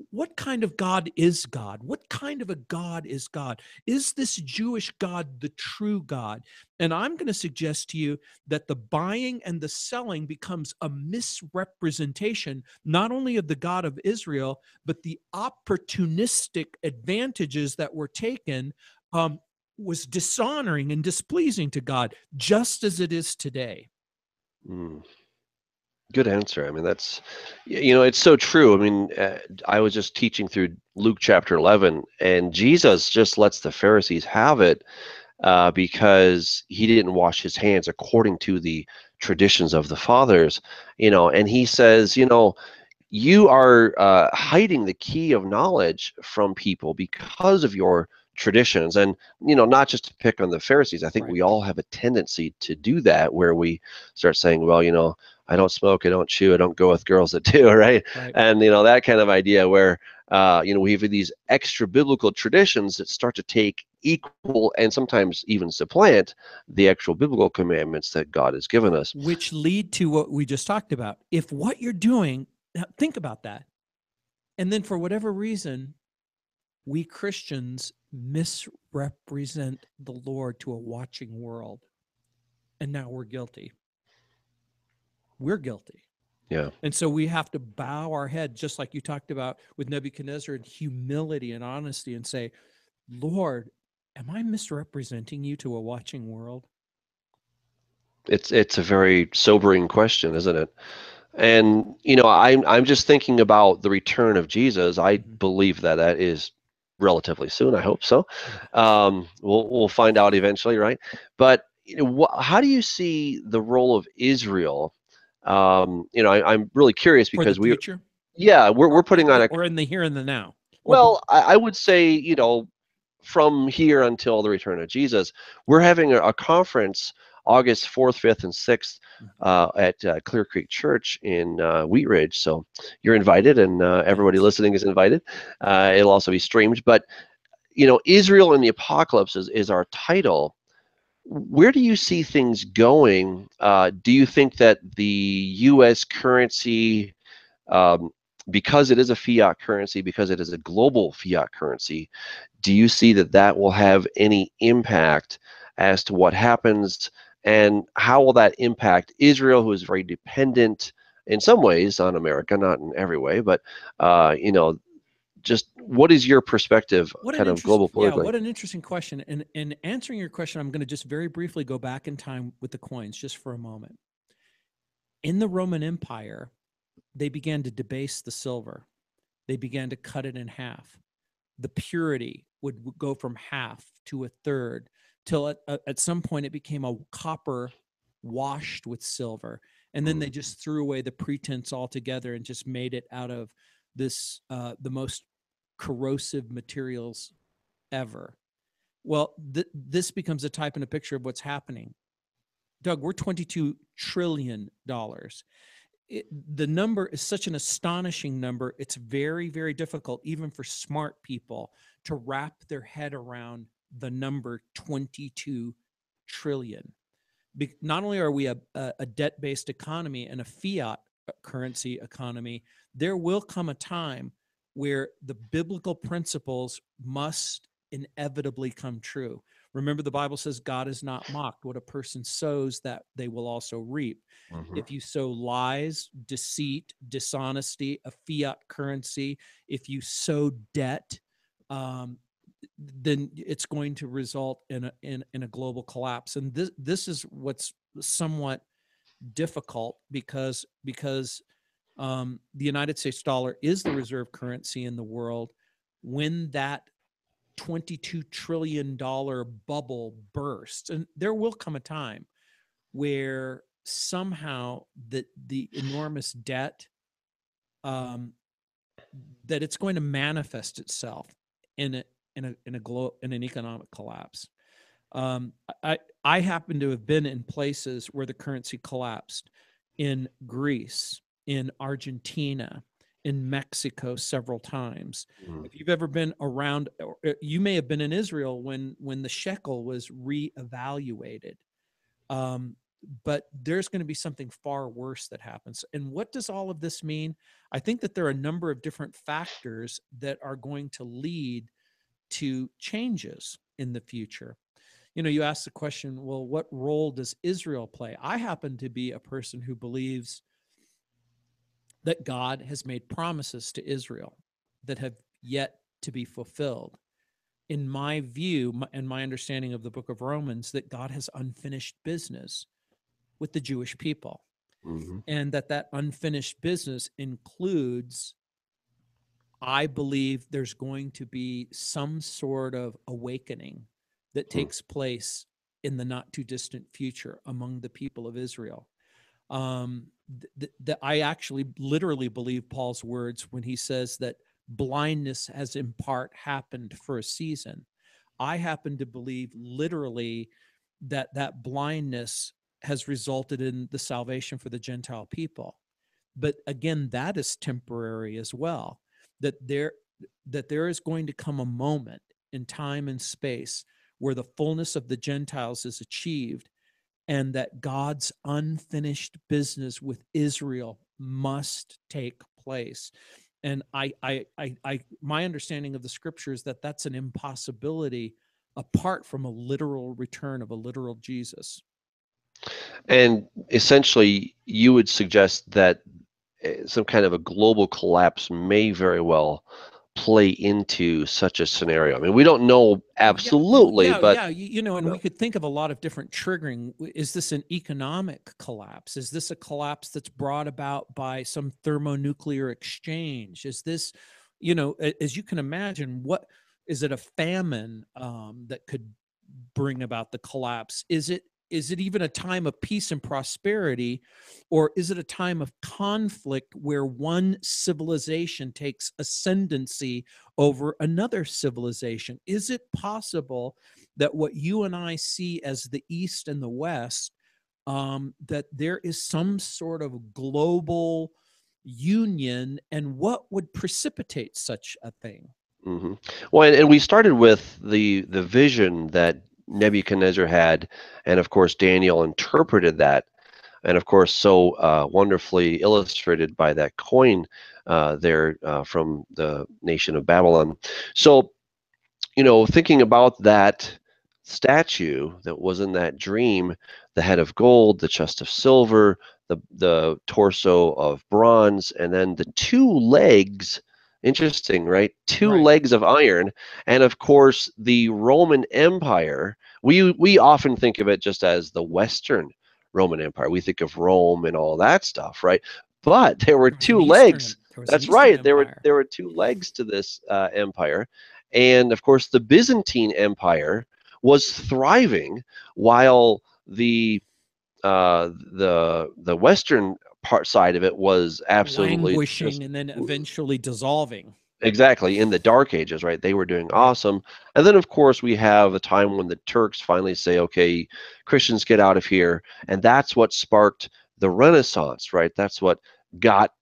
what kind of God is God? What kind of a God is God? Is this Jewish God the true God? And I'm going to suggest to you that the buying and the selling becomes a misrepresentation, not only of the God of Israel, but the opportunistic advantages that were taken was dishonoring and displeasing to God, just as it is today. Mm. Good answer. I mean, it's so true. I mean, I was just teaching through Luke chapter 11, and Jesus just lets the Pharisees have it because he didn't wash his hands according to the traditions of the fathers, and he says, you are hiding the key of knowledge from people because of your traditions. And not just to pick on the Pharisees, I think Right. we all have a tendency to do that, where we start saying, well, I don't smoke, I don't chew, I don't go with girls that do, right? Right. And that kind of idea where we have these extra biblical traditions that start to take equal and sometimes even supplant the actual biblical commandments that God has given us. Which lead to what we just talked about. If what you're doing, think about that. And then for whatever reason, we Christians misrepresent the Lord to a watching world. And now we're guilty. We're guilty. Yeah. And so we have to bow our head, just like you talked about with Nebuchadnezzar, in humility and honesty, and say, Lord, am I misrepresenting you to a watching world? It's a very sobering question, isn't it? And I'm just thinking about the return of Jesus. I believe that is relatively soon. I hope so. We'll find out eventually, right? But how do you see the role of Israel? I'm really curious For the because future? we're putting on a, Or in the here and the now? Or well, I would say, from here until the return of Jesus, we're having a conference August 4th, 5th, and 6th at Clear Creek Church in Wheat Ridge. So you're invited, and everybody listening is invited. It'll also be streamed. But, Israel in the Apocalypse is our title. Where do you see things going? Do you think that the U.S. currency, um, because it is a fiat currency, because it is a global fiat currency, do you see that will have any impact as to what happens, and how will that impact Israel, who is very dependent in some ways on America, not in every way, but just what is your perspective, kind of global politically? What an interesting question. And in answering your question, I'm going to just very briefly go back in time with the coins just for a moment. In the Roman Empire, they began to debase the silver. They began to cut it in half. The purity would go from half to a third, till at some point it became a copper washed with silver. And then they just threw away the pretense altogether and just made it out of this the most corrosive materials ever. Well, this becomes a type and a picture of what's happening. Doug, we're $22 trillion. The number is such an astonishing number. It's very, very difficult, even for smart people, to wrap their head around the number 22 trillion. Not only are we a debt-based economy and a fiat currency economy, there will come a time where the biblical principles must inevitably come true. Remember, the Bible says God is not mocked. What a person sows, that they will also reap. If you sow lies, deceit, dishonesty, a fiat currency, if you sow debt, then it's going to result in a global collapse. And this is what's somewhat difficult because the United States dollar is the reserve currency in the world. When that $22 trillion bubble bursts, and there will come a time where somehow the enormous debt, that it's going to manifest itself in an economic collapse. I happen to have been in places where the currency collapsed, in Greece, in Argentina, in Mexico several times. Mm. If you've ever been around, you may have been in Israel when the shekel was reevaluated. Um, but there's going to be something far worse that happens. And what does all of this mean? I think that there are a number of different factors that are going to lead to changes in the future. You know, you ask the question, well, what role does Israel play? I happen to be a person who believes that God has made promises to Israel that have yet to be fulfilled. In my view and my understanding of the book of Romans, that God has unfinished business with the Jewish people, Mm-hmm. and that unfinished business includes, I believe, there's going to be some sort of awakening that takes place in the not too distant future among the people of Israel. I actually literally believe Paul's words when he says that blindness has in part happened for a season. I happen to believe literally that blindness has resulted in the salvation for the Gentile people. But again, that is temporary as well. That there is going to come a moment in time and space where the fullness of the Gentiles is achieved, and that God's unfinished business with Israel must take place. And my understanding of the scripture is that that's an impossibility apart from a literal return of a literal Jesus. And essentially, you would suggest that some kind of a global collapse may very well play into such a scenario. I mean, we don't know Yeah, absolutely, but you know, and we could think of a lot of different triggering. Is this an economic collapse? Is this a collapse that's brought about by some thermonuclear exchange? Is this, you know, as you can imagine, what is it, a famine that could bring about the collapse? Is it even a time of peace and prosperity, or is it a time of conflict where one civilization takes ascendancy over another civilization? Is it possible that what you and I see as the East and the West, that there is some sort of global union, and what would precipitate such a thing? hmm well, and we started with the vision that Nebuchadnezzar had, and of course Daniel interpreted that, and of course so wonderfully illustrated by that coin there from the nation of Babylon. So, you know, thinking about that statue that was in that dream, the head of gold, the chest of silver, the torso of bronze, and then the two legs. Interesting, right? Two Right. legs of iron, and of course the Roman Empire. We often think of it just as the Western Roman Empire. We think of Rome and all that stuff, right? But there were two legs. There was an That's Eastern right. Empire. There were two legs to this empire, and of course, the Byzantine Empire was thriving while the Western part side of it was absolutely just Languishing and then eventually dissolving. exactly in the Dark Ages, right? They were doing Right. awesome. And then, of course, we have a time when the Turks finally say, okay, Christians get out of here. And that's what sparked the Renaissance, right? That's what got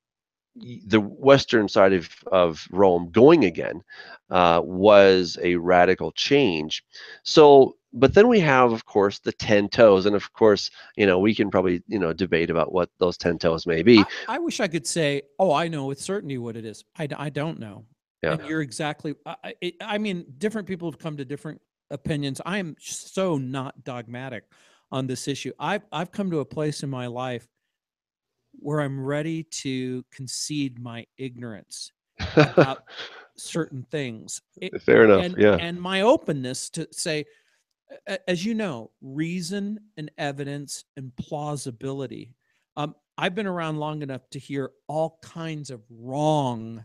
the western side of Rome going again, was a radical change. So, but then we have, of course, the 10 toes. And of course, you know, we can probably, you know, debate about what those 10 toes may be. I wish I could say, oh, I know with certainty what it is. I don't know. Yeah. And you're exactly, I mean, different people have come to different opinions. I am so not dogmatic on this issue. I've come to a place in my life where I'm ready to concede my ignorance about certain things. Fair enough. Yeah. And my openness to say, as you know, reason and evidence and plausibility. I've been around long enough to hear all kinds of wrong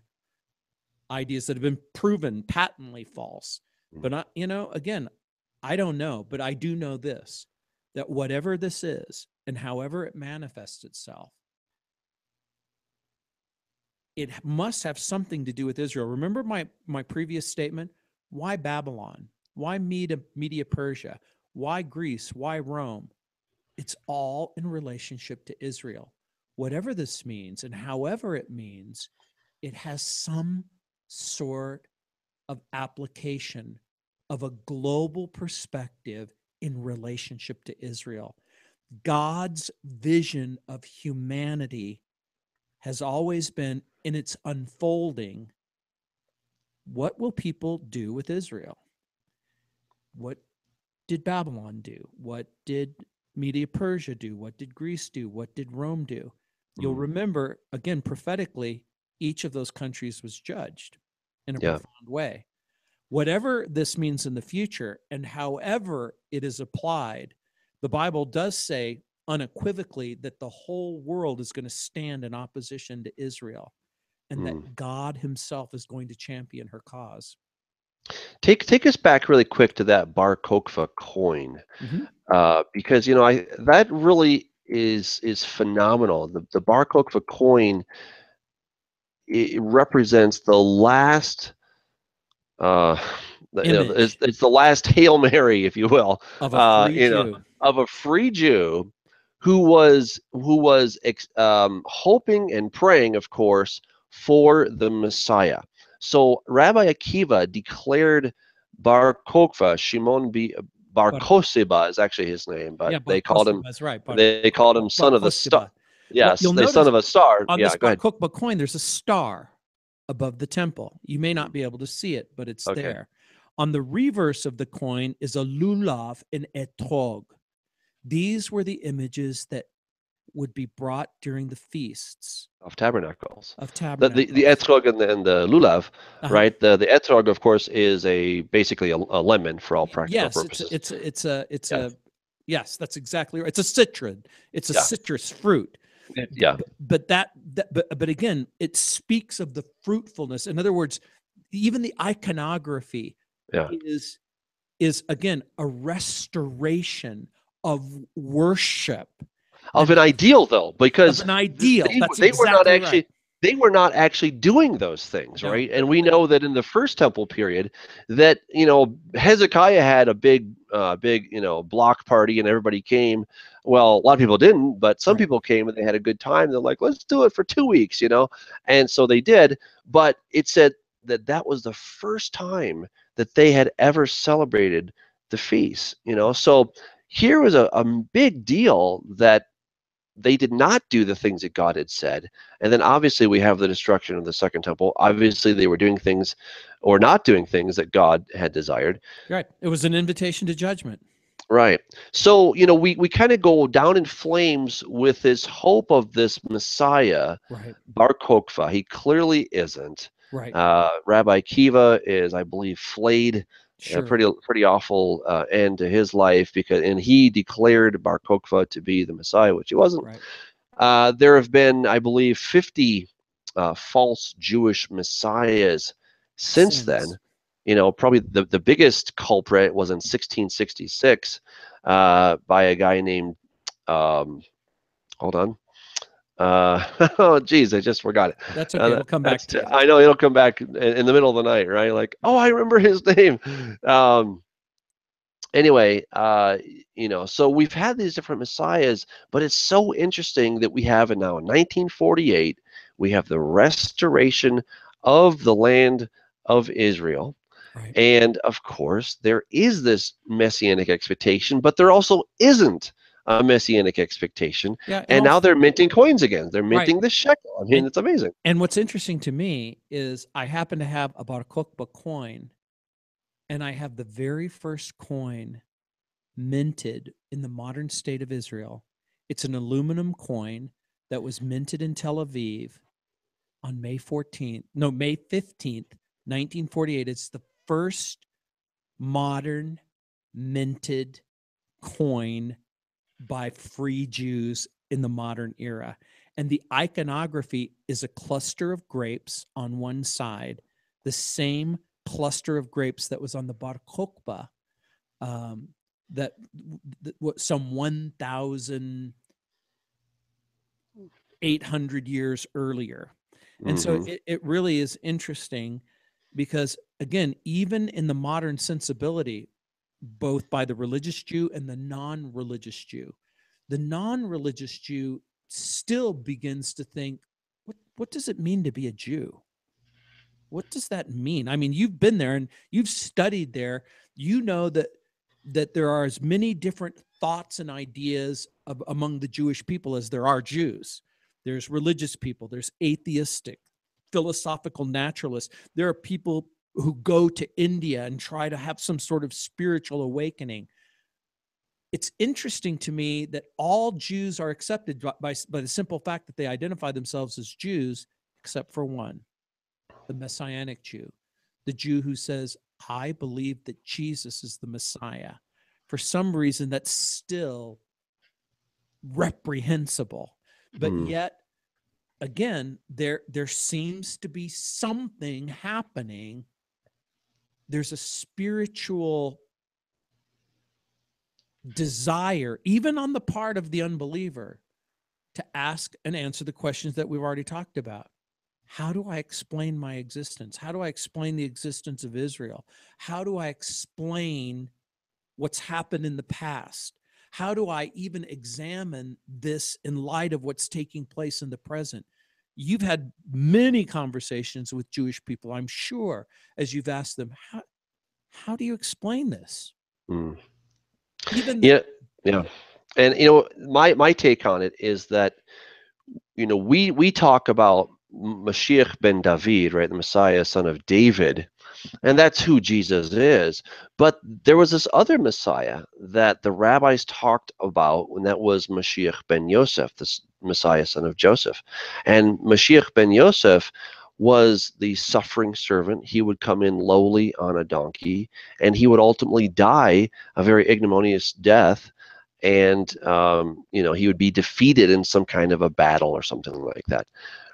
ideas that have been proven patently false. But you know, again, I don't know, but I do know this: that whatever this is, and however it manifests itself, it must have something to do with Israel. Remember my previous statement? Why Babylon? Why Media Persia? Why Greece? Why Rome? It's all in relationship to Israel. Whatever this means and however it means, it has some sort of application of a global perspective in relationship to Israel. God's vision of humanity has always been, in its unfolding, what will people do with Israel? What did Babylon do? What did Media Persia do? What did Greece do? What did Rome do? You'll remember, again, prophetically, each of those countries was judged in a profound way. Whatever this means in the future, and however it is applied, the Bible does say unequivocally that the whole world is going to stand in opposition to Israel, and that God himself is going to champion her cause. Take us back really quick to that Bar Kokhba coin, because that really is phenomenal. The Bar Kokhba coin, it represents the last, it's the last Hail Mary, if you will, of a free Jew. Of a free Jew who was hoping and praying, of course, for the Messiah. So Rabbi Akiva declared Bar Kokhba, Shimon Bar Kokhba is actually his name, but they called him they called him son of the star. Yes, well, the son of a star. On this Bar Kokhba coin, there's a star above the temple. You may not be able to see it, but it's there. On the reverse of the coin is a lulav and etrog. These were the images that would be brought during the feasts of tabernacles. The etrog and the lulav, right? The etrog, of course, is basically a lemon for all practical purposes. Yes, that's exactly right. It's a citron. It's a citrus fruit. Yeah. But again, it speaks of the fruitfulness. In other words, even the iconography is again a restoration of worship. Of an ideal, though, because of an ideal. They were not actually doing those things, right? And we know that in the first temple period, that Hezekiah had a big block party, and everybody came. Well, a lot of people didn't, but some people came and they had a good time. They're like, let's do it for 2 weeks, and so they did. But it said that was the first time that they had ever celebrated the feast, So here was a big deal that they did not do the things that God had said. And then obviously we have the destruction of the second temple. Obviously they were doing things or not doing things that God had desired. Right. It was an invitation to judgment. Right. So, we kind of go down in flames with this hope of this Messiah, Bar Kokhba. He clearly isn't. Right. Rabbi Akiva is, I believe, flayed. Sure. A pretty awful end to his life, and he declared Bar Kokhba to be the Messiah, which he wasn't. Right. There have been, I believe, 50 false Jewish messiahs since then. Probably the biggest culprit was in 1666 by a guy named, hold on. Oh, geez, I just forgot it. That's okay. We'll come back to it. I know it'll come back in the middle of the night, right? Like, oh, I remember his name. Anyway, so we've had these different messiahs, but it's so interesting that we have it now in 1948. We have the restoration of the land of Israel. Right. And of course, there is this messianic expectation, but there also isn't a messianic expectation. Yeah, and now they're minting coins again. They're minting the shekel. I mean, it's amazing. And what's interesting to me is I happen to have a Bar Kokhba coin, and I have the very first coin minted in the modern state of Israel. It's an aluminum coin that was minted in Tel Aviv on May 15th, 1948. It's the first modern minted coin by free Jews in the modern era. And the iconography is a cluster of grapes on one side, the same cluster of grapes that was on the Bar Kokhba, that some 1,800 years earlier. And so it really is interesting because, again, even in the modern sensibility, both by the religious Jew and the non-religious Jew, the non-religious Jew still begins to think, what does it mean to be a Jew? What does that mean? I mean, you've been there and you've studied there. You know that there are as many different thoughts and ideas among the Jewish people as there are Jews. There's religious people, there's atheistic, philosophical naturalists. There are people who go to India and try to have some sort of spiritual awakening. It's interesting to me that all Jews are accepted by the simple fact that they identify themselves as Jews, except for one, the Messianic Jew, the Jew who says, I believe that Jesus is the Messiah. For some reason, that's still reprehensible. But yet, again, there seems to be something happening. There's a spiritual desire, even on the part of the unbeliever, to ask and answer the questions that we've already talked about. How do I explain my existence? How do I explain the existence of Israel? How do I explain what's happened in the past? How do I even examine this in light of what's taking place in the present? You've had many conversations with Jewish people, I'm sure, as you've asked them, how do you explain this? Even yeah. And my take on it is that we talk about Mashiach ben David, right, the Messiah, son of David, and that's who Jesus is. But there was this other Messiah that the rabbis talked about, and that was Mashiach ben Yosef, the Messiah, son of Joseph. And Mashiach ben Yosef was the suffering servant. He would come in lowly on a donkey, and he would ultimately die a very ignominious death. And he would be defeated in some kind of a battle or something like that,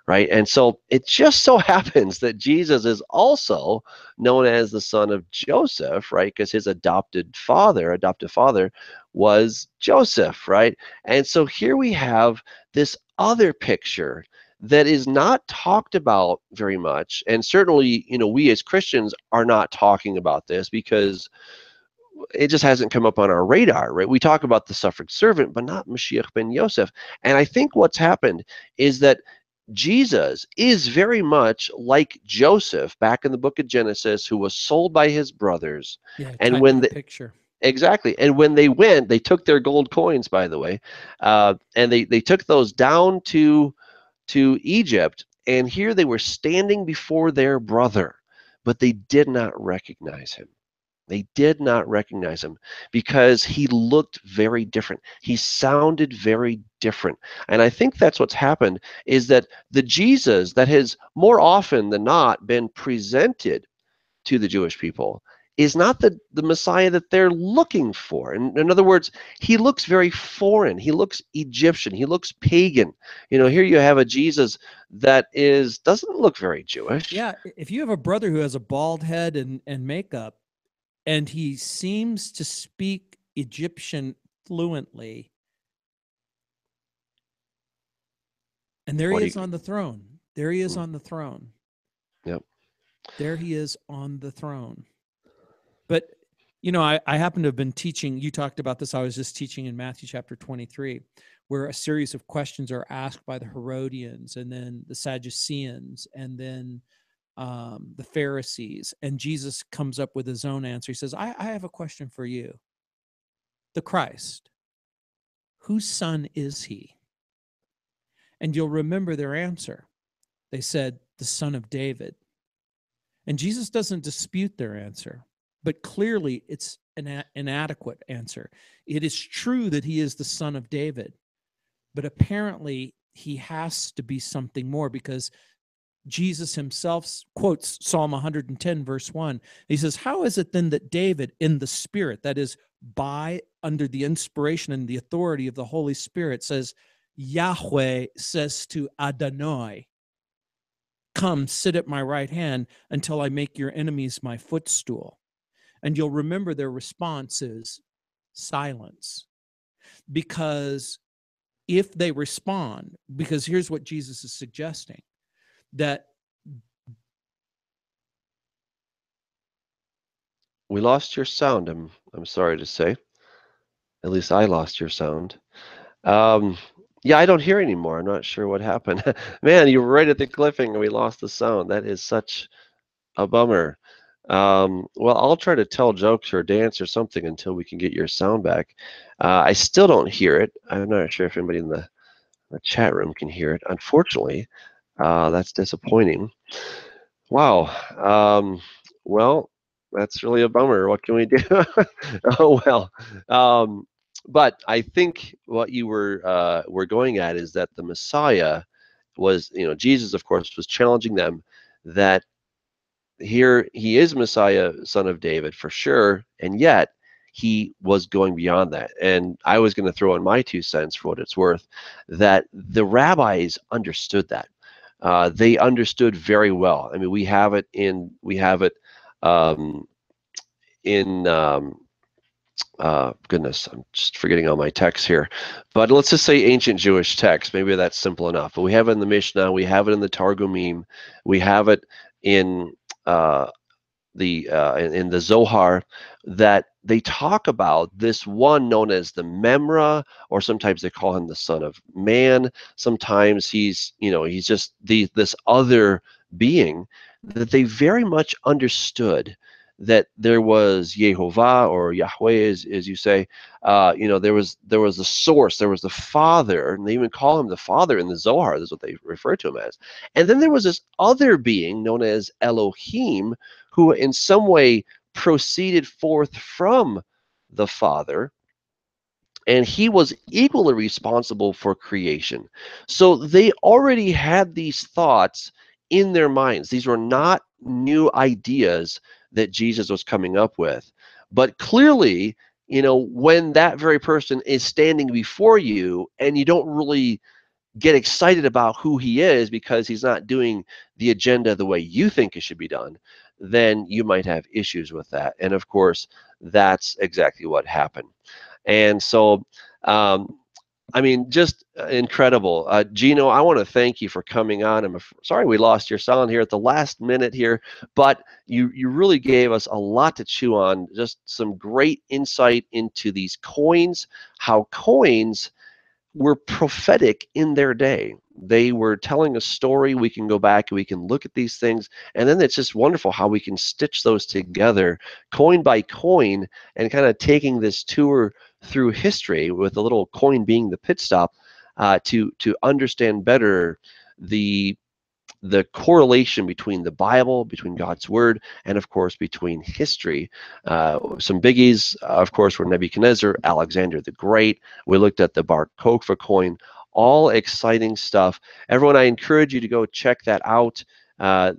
right? And so it just so happens that Jesus is also known as the son of Joseph, right? Because his adoptive father was Joseph, right? And so here we have this other picture that is not talked about very much, and certainly we as Christians are not talking about this because it just hasn't come up on our radar, right? We talk about the suffering servant, but not Mashiach ben Yosef. And I think what's happened is that Jesus is very much like Joseph back in the book of Genesis, who was sold by his brothers. Yeah, and when the picture. Exactly. And when they went, they took their gold coins, by the way, and they took those down to Egypt. And here they were standing before their brother, but they did not recognize him. They did not recognize him because he looked very different. He sounded very different. And I think that's what's happened, is that the Jesus that has more often than not been presented to the Jewish people is not the Messiah that they're looking for. In other words, he looks very foreign. He looks Egyptian. He looks pagan. Here you have a Jesus that doesn't look very Jewish. Yeah, if you have a brother who has a bald head and makeup, and he seems to speak Egyptian fluently, and there he is on the throne. There he is on the throne. Yep. There he is on the throne. But, I happen to have been teaching, you talked about this, I was just teaching in Matthew chapter 23, where a series of questions are asked by the Herodians, and then the Sadduceans, and then the Pharisees, and Jesus comes up with his own answer. He says, I have a question for you. The Christ, whose son is he? And you'll remember their answer. They said, the son of David. And Jesus doesn't dispute their answer, but clearly it's an inadequate answer. It is true that he is the son of David, but apparently he has to be something more, because Jesus himself quotes Psalm 110, verse 1. He says, how is it then that David, in the Spirit, that is, under the inspiration and the authority of the Holy Spirit, says, Yahweh says to Adonai, come sit at my right hand until I make your enemies my footstool. And you'll remember their response is silence. Because if they respond, because here's what Jesus is suggesting, that we lost your sound. I'm sorry to say. At least I lost your sound. Yeah, I don't hear anymore. I'm not sure what happened. Man, you were right at the cliffhanger. We lost the sound. That is such a bummer. Well, I'll try to tell jokes or dance or something until we can get your sound back. I still don't hear it. I'm not sure if anybody in the chat room can hear it. Unfortunately, that's disappointing. Wow. Well, that's really a bummer. What can we do? Oh well. Um, but I think what you were going at is that the Messiah was, Jesus, of course, was challenging them that here he is Messiah, son of David, for sure, and yet he was going beyond that. And I was going to throw in my 2 cents for what it's worth, that the rabbis understood that. They understood very well. I mean, um, in goodness, I'm just forgetting all my texts here. But let's just say ancient Jewish text. Maybe that's simple enough. But we have it in the Mishnah, we have it in the Targumim, we have it in uh, in the Zohar, that they talk about this one known as the Memra, or sometimes they call him the Son of Man. Sometimes he's just this other being, that they very much understood that there was Yehovah, or Yahweh, as you say. There was the source, there was the Father, and they even call him the Father in the Zohar. That's what they refer to him as. And then there was this other being known as Elohim, who in some way proceeded forth from the Father, and he was equally responsible for creation. So they already had these thoughts in their minds. These were not new ideas that Jesus was coming up with. But clearly, when that very person is standing before you and you don't really get excited about who he is because he's not doing the agenda the way you think it should be done, then you might have issues with that. And of course, that's exactly what happened. And so, um, I mean, just incredible. Gino, I want to thank you for coming on. I'm sorry we lost your sound here at the last minute here, but you really gave us a lot to chew on. Just some great insight into these coins, how coins were prophetic in their day. They were telling a story. We can go back and we can look at these things, and then it's just wonderful how we can stitch those together, coin by coin, and kind of taking this tour through history, with the little coin being the pit stop, to understand better the the correlation between the Bible, between God's Word, and of course between history. Some biggies, of course, were Nebuchadnezzar, Alexander the Great. We looked at the Bar Kokhba coin. All exciting stuff. Everyone, I encourage you to go check that out.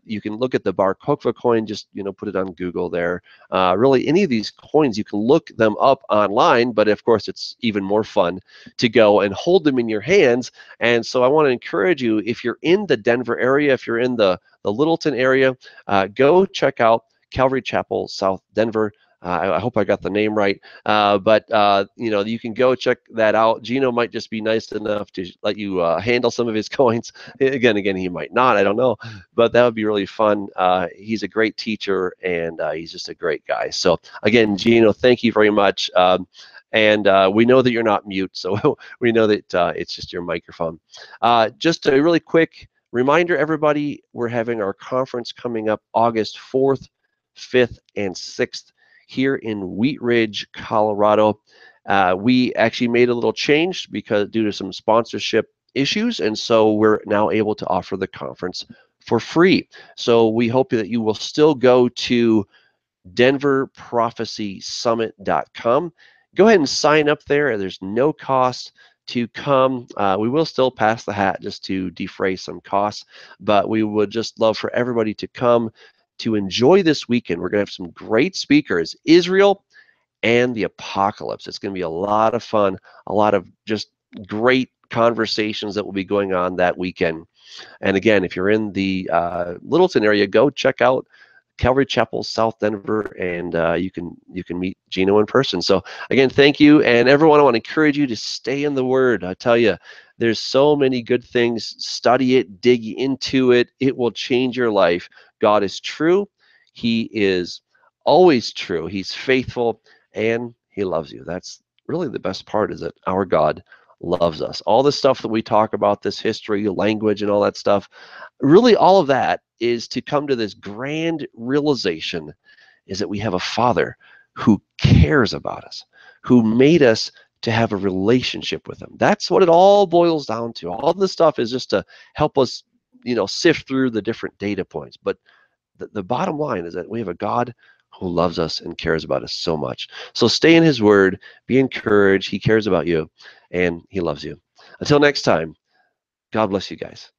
You can look at the Bar Kokhba coin. Just put it on Google there. Really, any of these coins, you can look them up online. But of course, it's even more fun to go and hold them in your hands. And so I want to encourage you, if you're in the Denver area, if you're in the Littleton area, go check out Calvary Chapel, South Denver. I hope I got the name right. But you can go check that out. Gino might just be nice enough to let you handle some of his coins. Again, he might not. I don't know. But that would be really fun. He's a great teacher, and he's just a great guy. So again, Gino, thank you very much. And we know that you're not mute, so we know that it's just your microphone. Just a really quick reminder, everybody, we're having our conference coming up August 4th, 5th, and 6th here in Wheat Ridge, Colorado. We actually made a little change due to some sponsorship issues, and so we're now able to offer the conference for free. So we hope that you will still go to denverprophecysummit.com. Go ahead and sign up there. There's no cost to come. We will still pass the hat just to defray some costs, but we would just love for everybody to come to enjoy this weekend. We're going to have some great speakers, Israel and the apocalypse. It's going to be a lot of fun, a lot of just great conversations that will be going on that weekend. And again, if you're in the Littleton area, go check out Calvary Chapel, South Denver, and you can meet Gino in person. So again, thank you, and everyone, I want to encourage you to stay in the Word. I tell you, there's so many good things. Study it, dig into it. It will change your life. God is true. He is always true. He's faithful, and He loves you. That's really the best part, is that our God loves us. All the stuff that we talk about, this history, language, and all that stuff, really all of that is to come to this grand realization is that we have a Father who cares about us, who made us to have a relationship with him. That's what it all boils down to. All this stuff is just to help us, sift through the different data points. But the bottom line is that we have a God who loves us and cares about us so much. So stay in his word, be encouraged. He cares about you and he loves you. Until next time, God bless you guys.